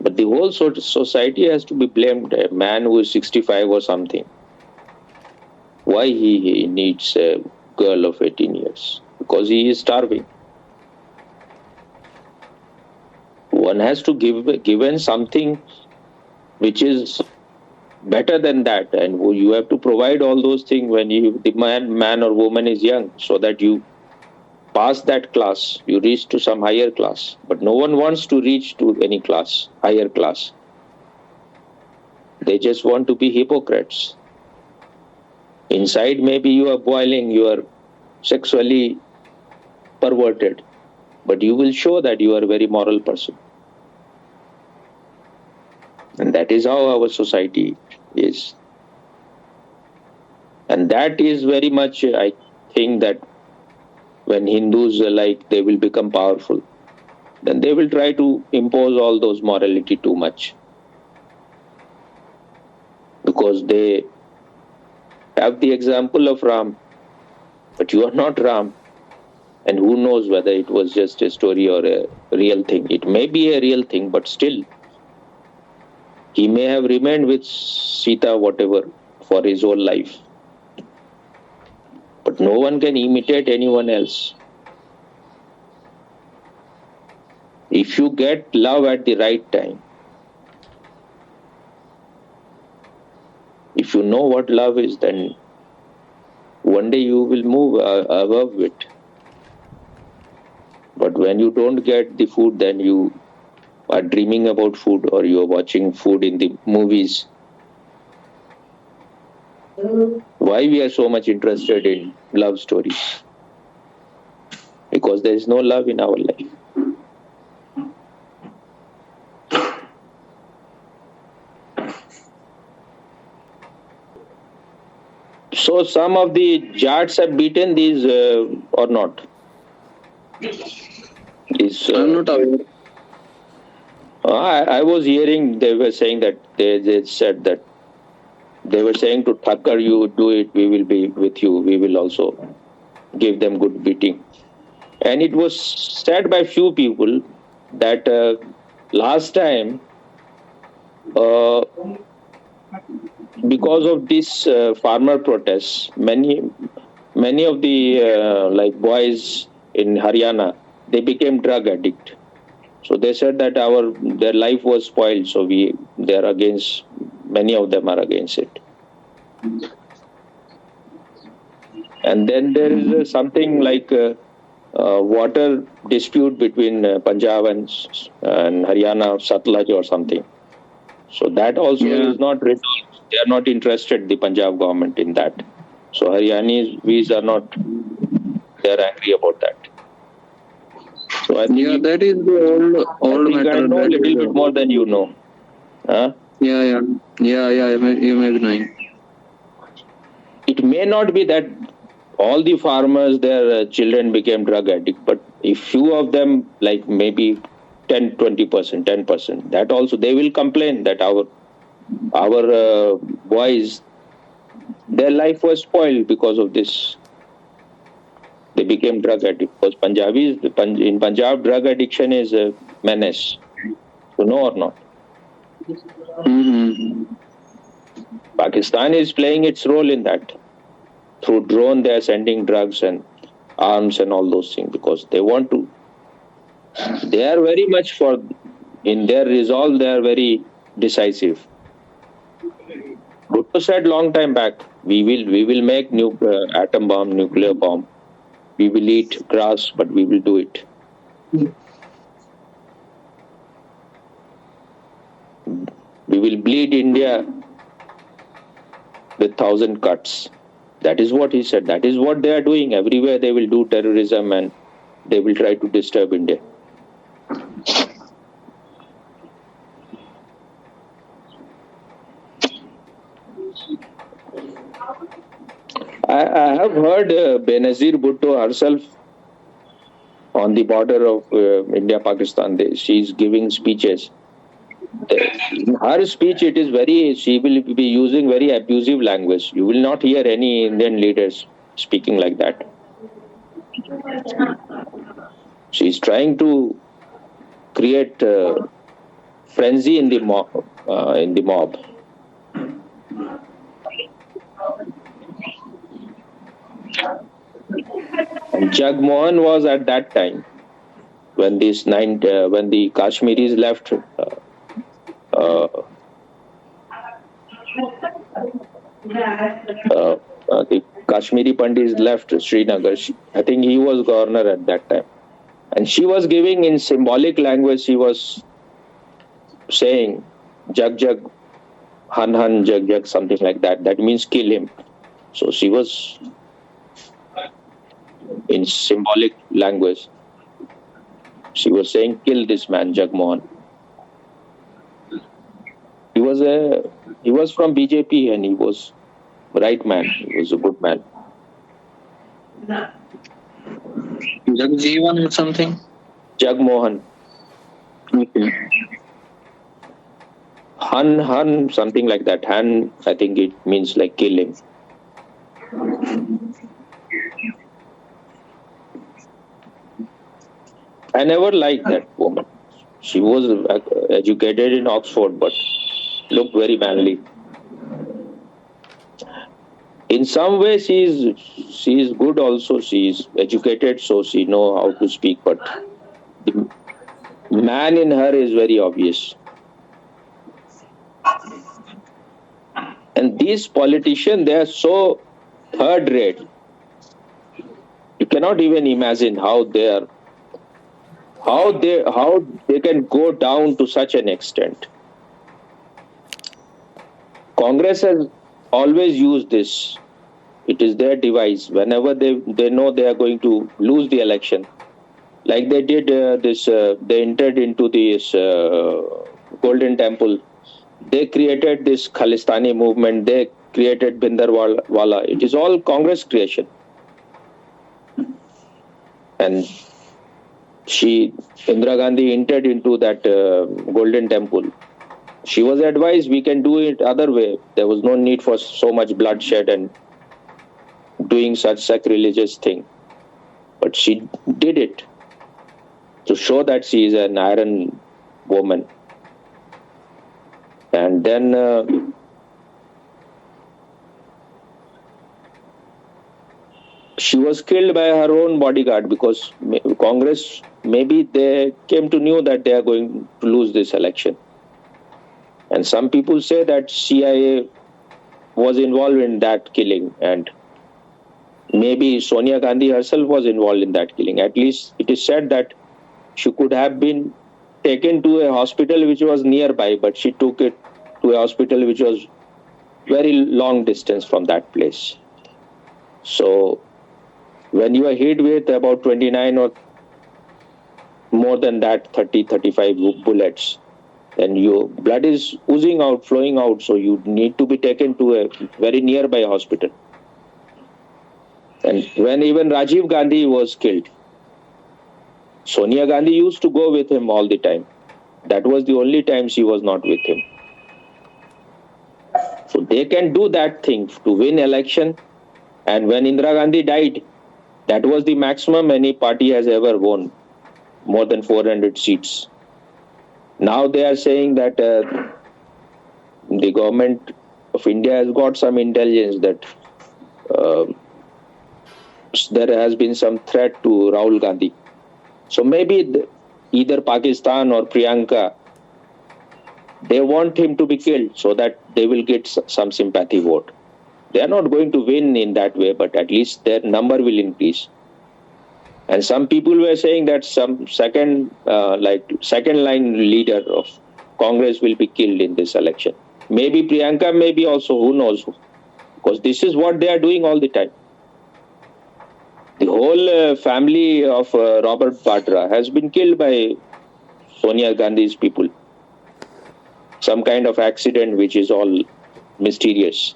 But the whole society has to be blamed. A man who is 65 or something, why he needs a girl of 18 years? Because he is starving. One has to given something which is better than that, and you have to provide all those things when the man or woman is young, so that you pass that class, you reach to some higher class. But no one wants to reach to any class, higher class. They just want to be hypocrites. Inside, maybe you are boiling, you are sexually perverted, but you will show that you are a very moral person. And that is how our society is. And that is very much, I think, that when Hindus they will become powerful, then they will try to impose all those morality too much. Because they have the example of Ram, but you are not Ram. And who knows whether it was just a story or a real thing. It may be a real thing, but still, he may have remained with Sita, whatever, for his whole life. But no one can imitate anyone else. If you get love at the right time, if you know what love is, then one day you will move above it. But when you don't get the food, then you are dreaming about food, or you are watching food in the movies. Why we are so much interested in love stories? Because there is no love in our life. So some of the Jats have beaten these or not? I'm not aware. I was hearing they were saying that they said that they were saying to Thakkar, you do it, we will be with you, we will also give them good beating. And it was said by few people that last time because of this farmer protests, many of the like boys in Haryana, they became drug addict. So they said that their life was spoiled. So they are against. Many of them are against it. And then there is something like water dispute between Punjab and Haryana, Satluj or something. So that also is not resolved. They are not interested, the Punjab government, in that. So Haryanis are not. They are angry about that. So I think that is the old matter. I know a little bit more than you know. Huh? Yeah. You may be knowing. It may not be that all the farmers, their children became drug addicts, but if few of them, like maybe 10, 20%, 10%, that also they will complain that our boys, their life was spoiled because of this. They became drug addicts. Because in Punjab, drug addiction is a menace. You know or not? Mm-hmm. Pakistan is playing its role in that. Through drone, they are sending drugs and arms and all those things because they want to. They are very much in their resolve, they are very decisive. Bhutto said long time back, we will make atom bomb, nuclear bomb. We will eat grass, but we will do it. We will bleed India with 1,000 cuts. That is what he said. That is what they are doing. Everywhere they will do terrorism and they will try to disturb India. I have heard Benazir Bhutto herself on the border of India-Pakistan. She's giving speeches. In her speech, she will be using very abusive language. You will not hear any Indian leaders speaking like that. She's trying to create frenzy in the mob. And Jagmohan was at that time when the Kashmiris left. The Kashmiri Pandits left Srinagar. I think he was governor at that time. And she was giving in symbolic language, she was saying, Jag Jag, Han Han, Jag Jag, something like that. That means kill him. So she was in symbolic language. She was saying, kill this man, Jagmohan. He was from BJP and he was right man. He was a good man. Jagjeevan or something? Jagmohan. Okay. Han, something like that. Han, I think it means like kill him. I never liked that woman. She was educated in Oxford, but looked very manly. In some way, she is good also. She is educated, so she know how to speak. But the man in her is very obvious. And these politicians, they are so third rate. You cannot even imagine how they can go down to such an extent. Congress has always used this. It is their device. Whenever they know they are going to lose the election, like they did they entered into this Golden Temple. They created this Khalistani movement. They created Bhindarwala. It is all Congress creation. And Indira Gandhi entered into that Golden Temple. She was advised we can do it other way. There was no need for so much bloodshed and doing such sacrilegious thing. But she did it to show that she is an iron woman. And then she was killed by her own bodyguard because Congress, maybe they came to know that they are going to lose this election. And some people say that CIA was involved in that killing, and maybe Sonia Gandhi herself was involved in that killing. At least it is said that she could have been taken to a hospital which was nearby, but she took it to a hospital which was very long distance from that place. So when you are hit with about 29 or more than that, 30, 35 bullets, then your blood is oozing out, flowing out, so you need to be taken to a very nearby hospital. And when even Rajiv Gandhi was killed, Sonia Gandhi used to go with him all the time. That was the only time she was not with him. So they can do that thing to win election. And when Indira Gandhi died, that was the maximum any party has ever won, more than 400 seats. Now they are saying that the government of India has got some intelligence that there has been some threat to Rahul Gandhi. So maybe either Pakistan or Priyanka, they want him to be killed so that they will get some sympathy vote. They are not going to win in that way, but at least their number will increase. And some people were saying that some second line leader of Congress will be killed in this election. Maybe Priyanka, maybe also, who knows? Because this is what they are doing all the time. The whole family of Robert Vadra has been killed by Sonia Gandhi's people. Some kind of accident which is all mysterious.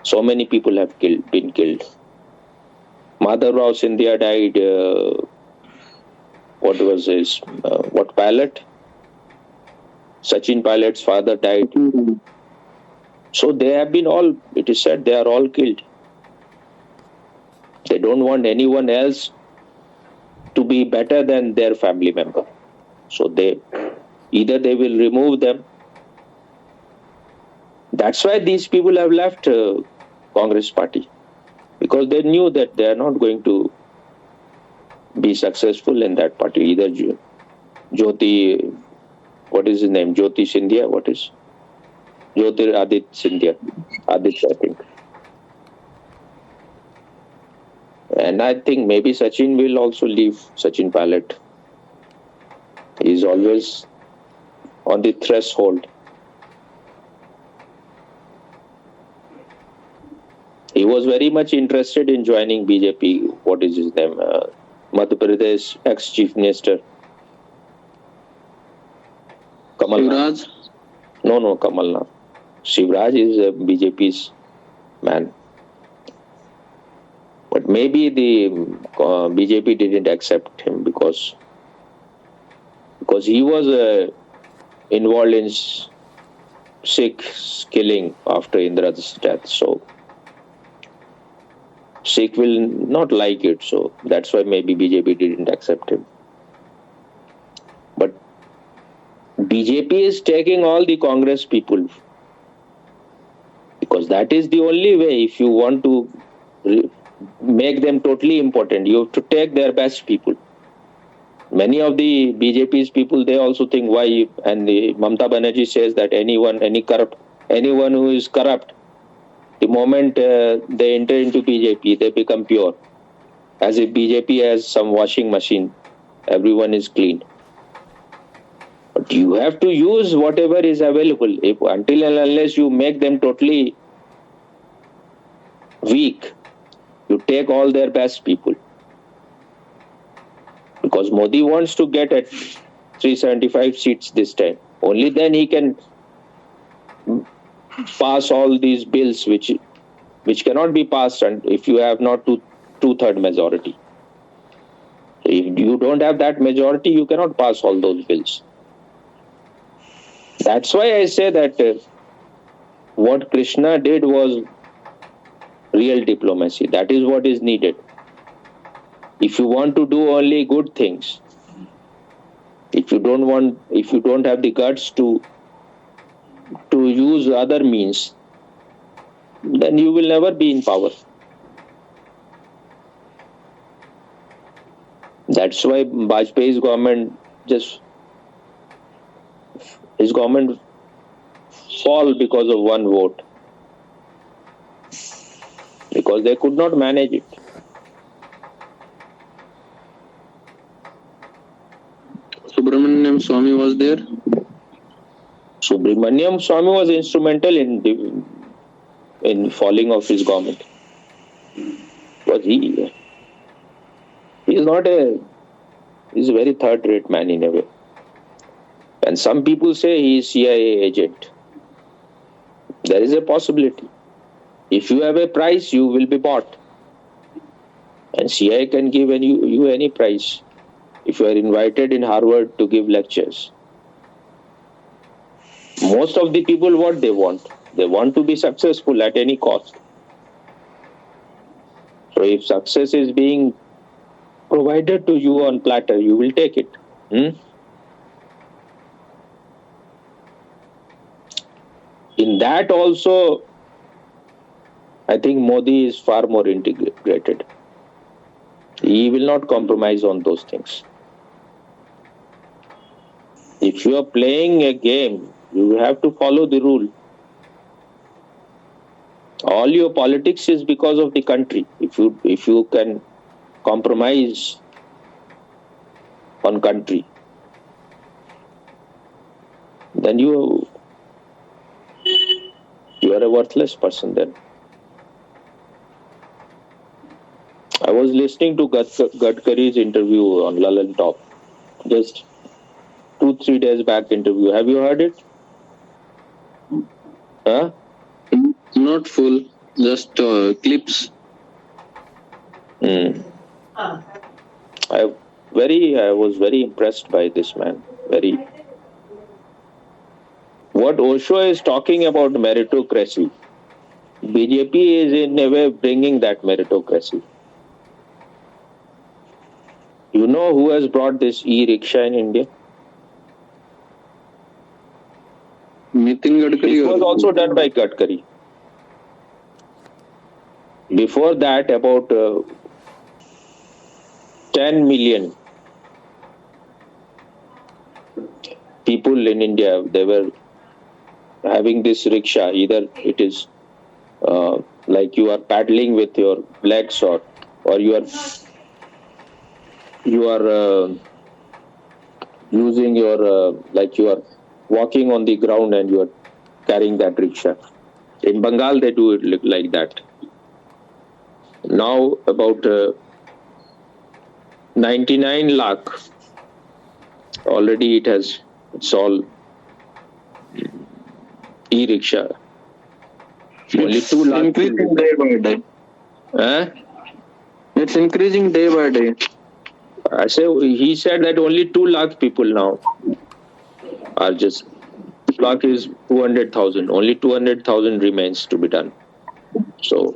So many people have been killed. Madhavrao Sindhya died, what pilot? Sachin Pilot's father died. So they have been all, it is said, they are all killed. They don't want anyone else to be better than their family member. So either they will remove them. That's why these people have left Congress party. Because they knew that they are not going to be successful in that party. Either Jyoti, what is his name? Jyoti Scindia, what is? Jyotir Aditya Scindia. Aditya, I think. And I think maybe Sachin will also leave, Sachin Pilot. He is always on the threshold. He was very much interested in joining BJP. What is his name? Madhya Pradesh ex-chief minister. Kamal Nath. No, Kamal Nath. Shivraj is BJP's man. But maybe the BJP didn't accept him because he was involved in Sikh killing after Indira's death. So Sikh will not like it, so that's why maybe BJP didn't accept him. But BJP is taking all the Congress people because that is the only way. If you want to make them totally important, you have to take their best people. Many of the BJP's people, they also think why, and the Mamata Banerjee says that anyone who is corrupt, the moment they enter into BJP, they become pure. As if BJP has some washing machine. Everyone is clean. But you have to use whatever is available. Until and unless you make them totally weak, you take all their best people. Because Modi wants to get at 375 seats this time. Only then he can pass all these bills which cannot be passed and if you have not two-third majority. So if you don't have that majority, you cannot pass all those bills. That's why I say that what Krishna did was real diplomacy. That is what is needed. If you want to do only good things, if you don't have the guts to use other means, then you will never be in power. That's why Vajpayee's government his government fall because of one vote. Because they could not manage it. Subramaniam Swamy was there? Subramaniam Swamy was instrumental in falling of his government. Was he? He's a very third-rate man in a way. And some people say he is CIA agent. There is a possibility. If you have a price, you will be bought. And CIA can give you any price. If you are invited in Harvard to give lectures. Most of the people, what they want? They want to be successful at any cost. So if success is being provided to you on platter, you will take it. In that also, I think Modi is far more integrated. He will not compromise on those things. If you are playing a game, you have to follow the rule. All your politics is because of the country. If you can compromise on country, then you are a worthless person then. I was listening to Gadkari's interview on Lalal Top. Just 2-3 days back interview. Have you heard it? Huh? Not full, just clips. I was very impressed by this man. What Osho is talking about meritocracy, BJP is in a way bringing that meritocracy. You know who has brought this e-rickshaw in India? Nitin Gadkari. It was also done by Gadkari. Before that, about 10 million people in India, they were having this rickshaw. Either it is like you are paddling with your legs, or you are using your like you are walking on the ground and you are carrying that rickshaw. In Bengal, they do it like that. Now about 99 lakh already it's all e-rickshaw. Only 2 lakh. Increasing day by day. It's increasing day by day. He said that only 2 lakh people now are just. Lakh is 200,000. Only 200,000 remains to be done. So,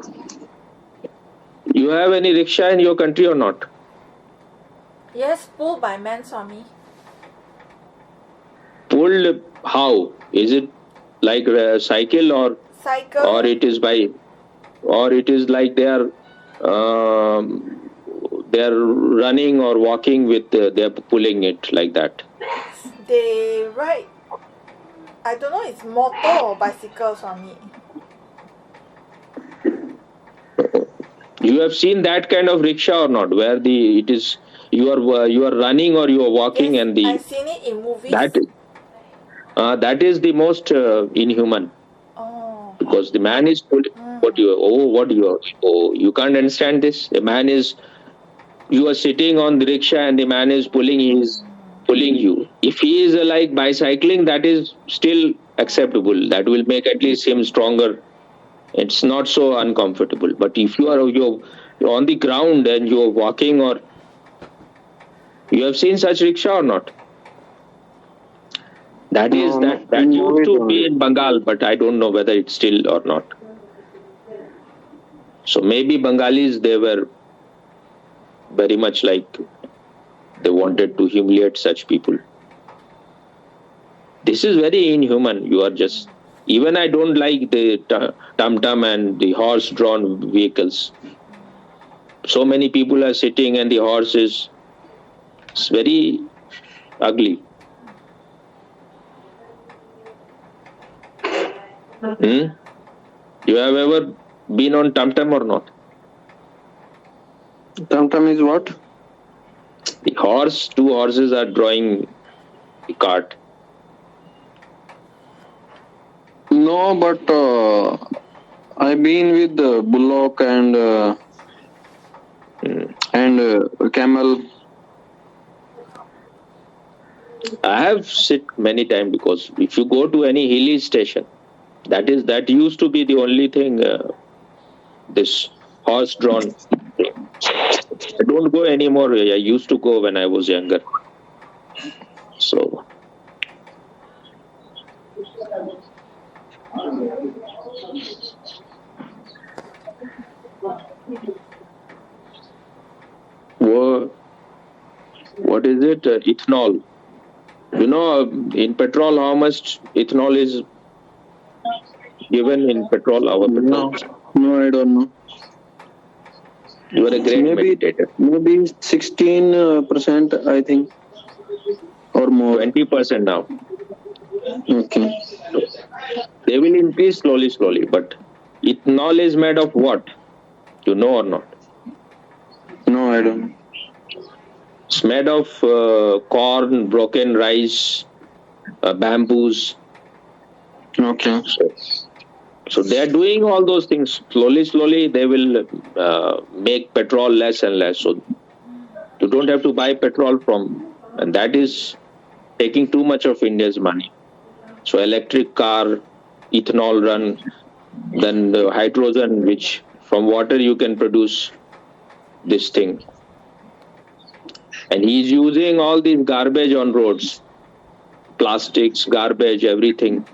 you have any rickshaw in your country or not? Yes, pulled by men, Swami. Pulled how? Is it like a cycle or it is like they are running or walking with they are pulling it like that? They ride. I don't know, it's motor or bicycle, Swami. You have seen that kind of rickshaw or not? Where you are running or you are walking, yes, and I've seen it in movies. That is the most inhuman. Oh. Because the man is pulling. You can't understand this. You are sitting on the rickshaw and the man is pulling. He is pulling you. If he is like bicycling, that is still acceptable. That will make at least him stronger. It's not so uncomfortable. But if you're on the ground and you're walking, or you have seen such rickshaw or not? That used to be in Bengal, but I don't know whether it's still or not. So maybe Bengalis, they were very much like they wanted to humiliate such people. This is very inhuman. You are just... Even I don't like the tum-tum and the horse-drawn vehicles. So many people are sitting and the horse is It's very ugly. You have ever been on Tum-Tum or not? Tum-Tum is what? The horse, two horses are drawing the cart. No, but I've been with bullock and camel. I have sit many times, because if you go to any hilly station, that used to be the only thing, this horse drawn. I don't go anymore. I used to go when I was younger. So what is it? Ethanol. You know, in petrol, how much ethanol is given in petrol? Our petrol. No, I don't know. You are a great meditator. Maybe 16%, I think, or more. 20% now. Okay. They will increase slowly, but ethanol is made of what? You know or not? No, I don't know. It's made of corn, broken rice, bamboos. Okay. So they are doing all those things. Slowly, they will make petrol less and less. So you don't have to buy petrol from, and that is taking too much of India's money. So electric car, ethanol run, then the hydrogen, which from water you can produce this thing. And he's using all these garbage on roads, plastics, garbage, everything.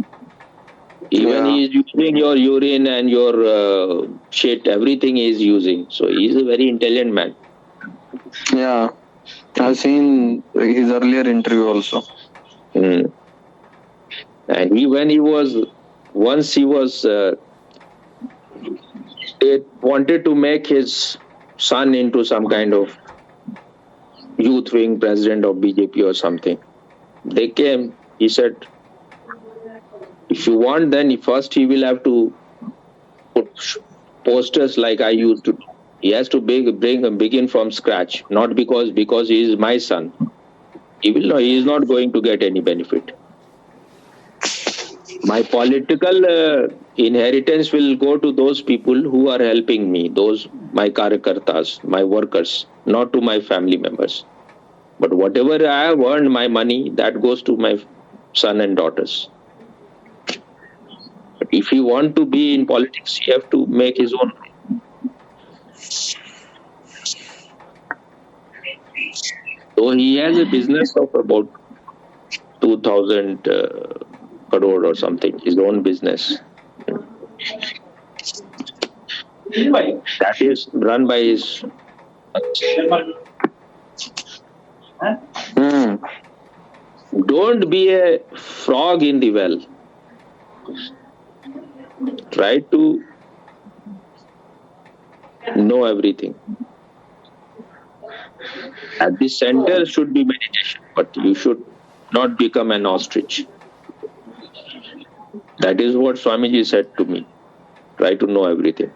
Even he's using your urine and your shit, everything he's using. So he's a very intelligent man. Yeah, I've seen his earlier interview also. And once he was, they wanted to make his son into some kind of youth wing president of BJP or something. They came, he said, if you want, then first he will have to put posters like I used to. He has to begin from scratch, not because he is my son. He is not going to get any benefit. My political inheritance will go to those people who are helping me, those my karyakartas, my workers, not to my family members. But whatever I have earned, my money, that goes to my son and daughters. But if you want to be in politics, you have to make his own. So he has a business of about 2,000 crore or something, his own business. That is run by his. Don't be a frog in the well. Try to know everything. At the center should be meditation, but you should not become an ostrich. That is what Swamiji said to me. Try to know everything.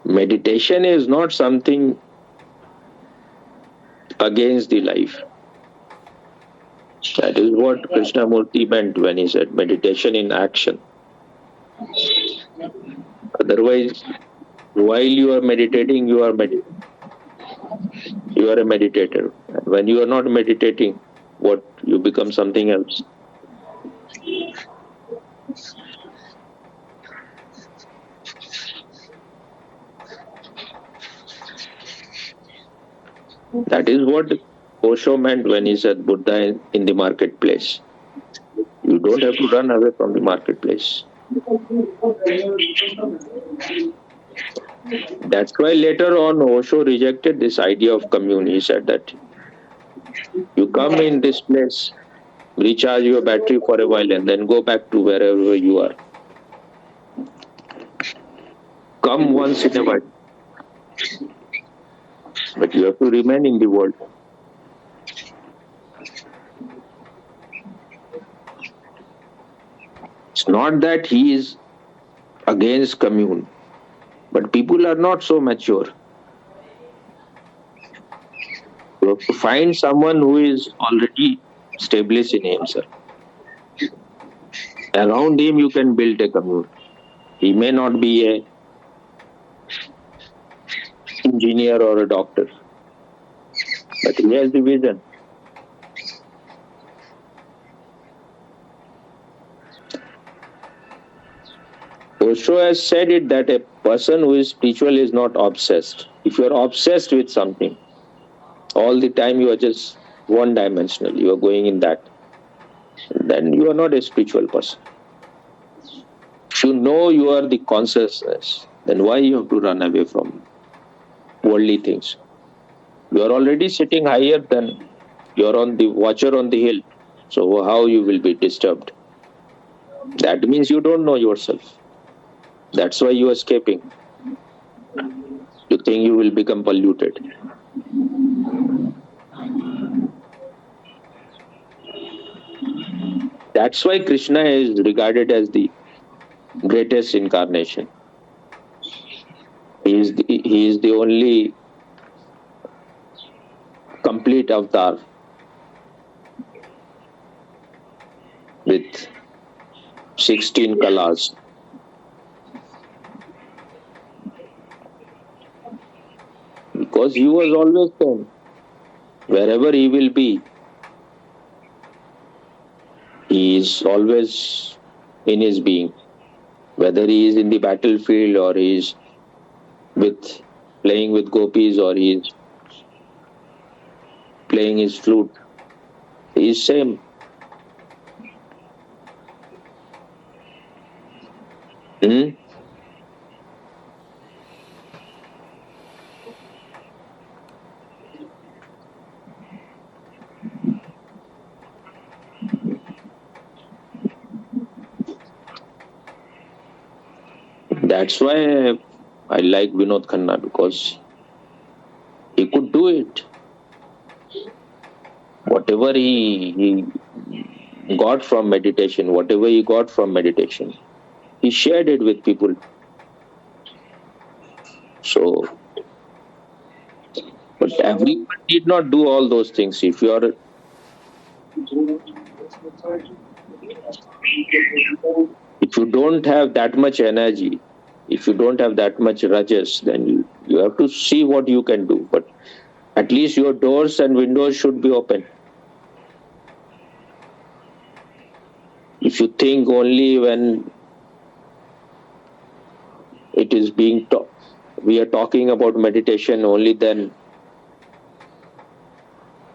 Meditation is not something against the life. That is what Krishnamurti meant when he said meditation in action. Otherwise, while you are meditating, you are a meditator. And when you are not meditating, you become something else. That is what Osho meant when he said Buddha in the marketplace. You don't have to run away from the marketplace. That's why later on Osho rejected this idea of commune. He said that you come in this place, recharge your battery for a while, and then go back to wherever you are. Come once in a while. But you have to remain in the world. It's not that he is against commune, but people are not so mature. You have to find someone who is already established in himself. Around him, you can build a commune. He may not be a engineer or a doctor, but he has the vision. Osho has said it that a person who is spiritual is not obsessed. If you are obsessed with something, all the time you are just one-dimensional, you are going in that, then you are not a spiritual person. If you know you are the consciousness, then why you have to run away from worldly things? You are already sitting higher than you are on the watcher on the hill. So how you will be disturbed? That means you don't know yourself. That's why you are escaping. You think you will become polluted. That's why Krishna is regarded as the greatest incarnation. He is the only complete avatar with 16 kalas. Because he was always there. Wherever he will be, he is always in his being. Whether he is in the battlefield or he is playing with gopis or he is playing his flute, he is same. That's why I like Vinod Khanna, because he could do it. Whatever he got from meditation, he shared it with people. So, but everyone did not do all those things. If you don't have that much energy, if you don't have that much rajas, then you have to see what you can do. But at least your doors and windows should be open. If you think only when it is being taught, we are talking about meditation, only then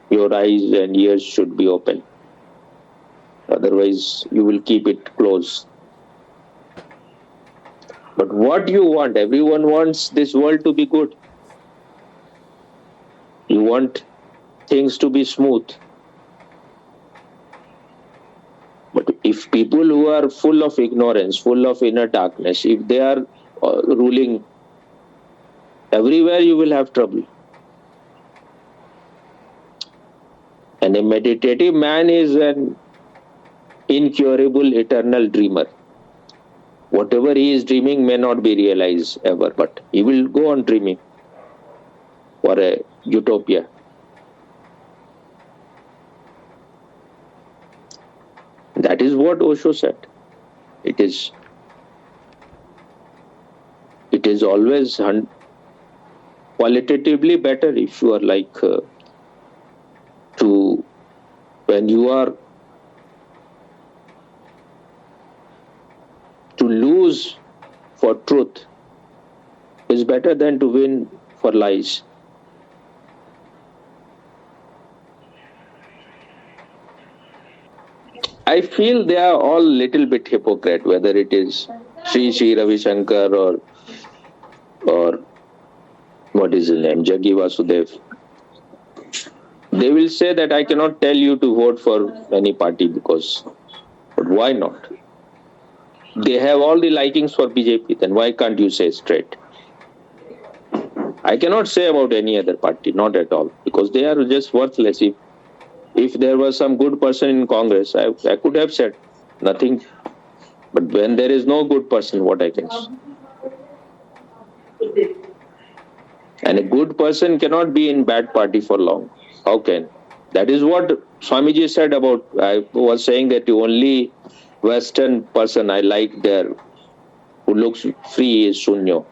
your eyes and ears should be open. Otherwise, you will keep it closed. But what you want? Everyone wants this world to be good. You want things to be smooth. But if people who are full of ignorance, full of inner darkness, if they are ruling everywhere, you will have trouble. And a meditative man is an incurable eternal dreamer. Whatever he is dreaming may not be realized ever, but he will go on dreaming for a utopia. That is what Osho said. It is always qualitatively better if you are like when you are to lose for truth is better than to win for lies. I feel they are all little bit hypocrite, whether it is Sri Ravi Shankar or what is his name, Jaggi Vasudev. They will say that I cannot tell you to vote for any party but why not? They have all the likings for BJP, then why can't you say straight? I cannot say about any other party, not at all, because they are just worthless. If there was some good person in Congress, I could have said nothing. But when there is no good person, what I can say? And a good person cannot be in bad party for long. How can? That is what Swamiji said about, I was saying that the only Western person I like there who looks free is Sunyo.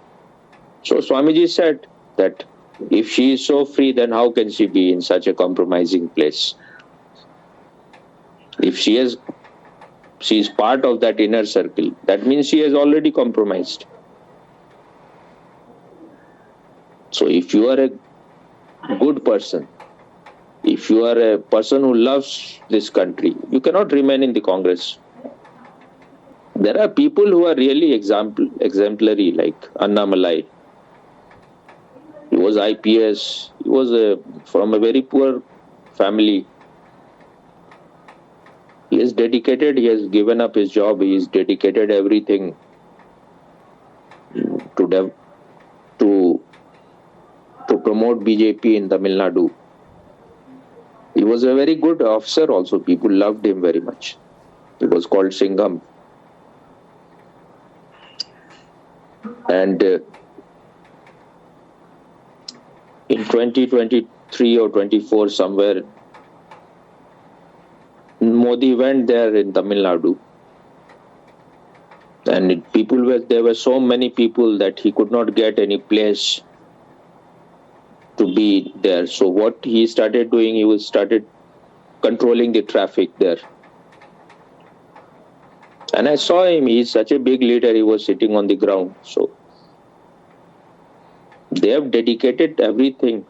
So Swamiji said that if she is so free, then how can she be in such a compromising place? If she is part of that inner circle, that means she has already compromised. So if you are a good person, if you are a person who loves this country, you cannot remain in the Congress. There are people who are really exemplary, like Annamalai. He was IPS. He was from a very poor family. He is dedicated. He has given up his job. He has dedicated everything to promote BJP in Tamil Nadu. He was a very good officer also. People loved him very much. He was called Singham. And in 2023 or 24 somewhere, Modi went there in Tamil Nadu. And there were so many people that he could not get any place to be there. So what he started doing, he started controlling the traffic there. And I saw him, he's such a big leader, he was sitting on the ground. So they have dedicated everything.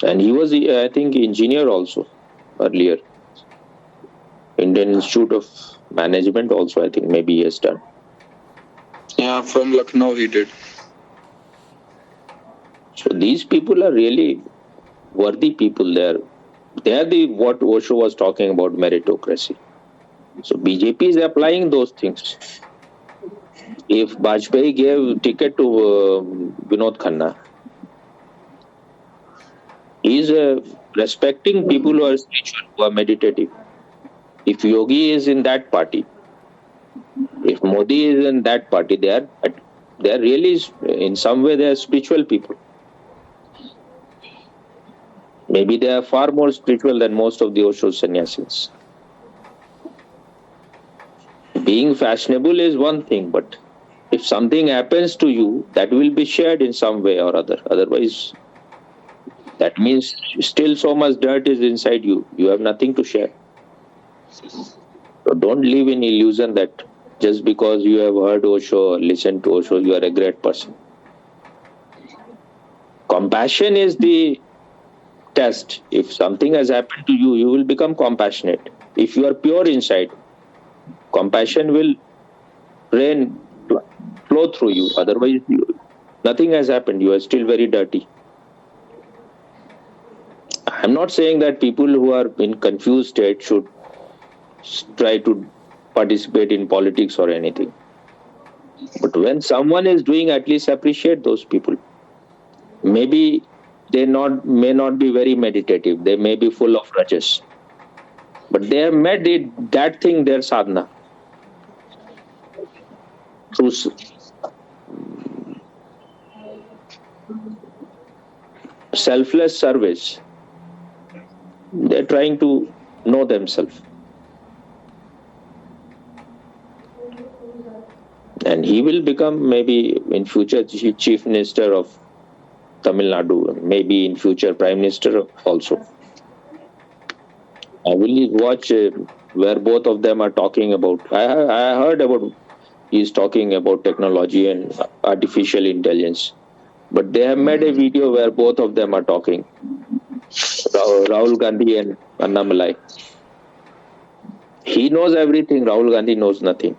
And he was, I think, engineer also earlier. Indian Institute of Management also, I think, maybe he has done. Yeah, from Lucknow he did. So these people are really worthy people there. They are what Osho was talking about, meritocracy. So BJP is applying those things. If Bajpayee gave ticket to Vinod Khanna, he is respecting people who are spiritual, who are meditative. If Yogi is in that party, if Modi is in that party, they are really, in some way, they are spiritual people. Maybe they are far more spiritual than most of the Osho sannyasis. Being fashionable is one thing, but if something happens to you, that will be shared in some way or other. Otherwise, that means still so much dirt is inside you. You have nothing to share. So don't live in illusion that just because you have heard Osho or listened to Osho, you are a great person. Compassion is the test. If something has happened to you, you will become compassionate. If you are pure inside, compassion will flow through you. Otherwise, nothing has happened. You are still very dirty. I'm not saying that people who are in confused state should try to participate in politics or anything. But when someone is doing, at least appreciate those people. Maybe they may not be very meditative. They may be full of grudges. But they have made that thing their sadhana. Through selfless service, they're trying to know themselves. And he will become maybe in future Chief Minister of Tamil Nadu, maybe in future Prime Minister also. I will watch where both of them are talking about. I heard about he's talking about technology and artificial intelligence. But they have made a video where both of them are talking. Rahul Gandhi and Annamalai. He knows everything. Rahul Gandhi knows nothing.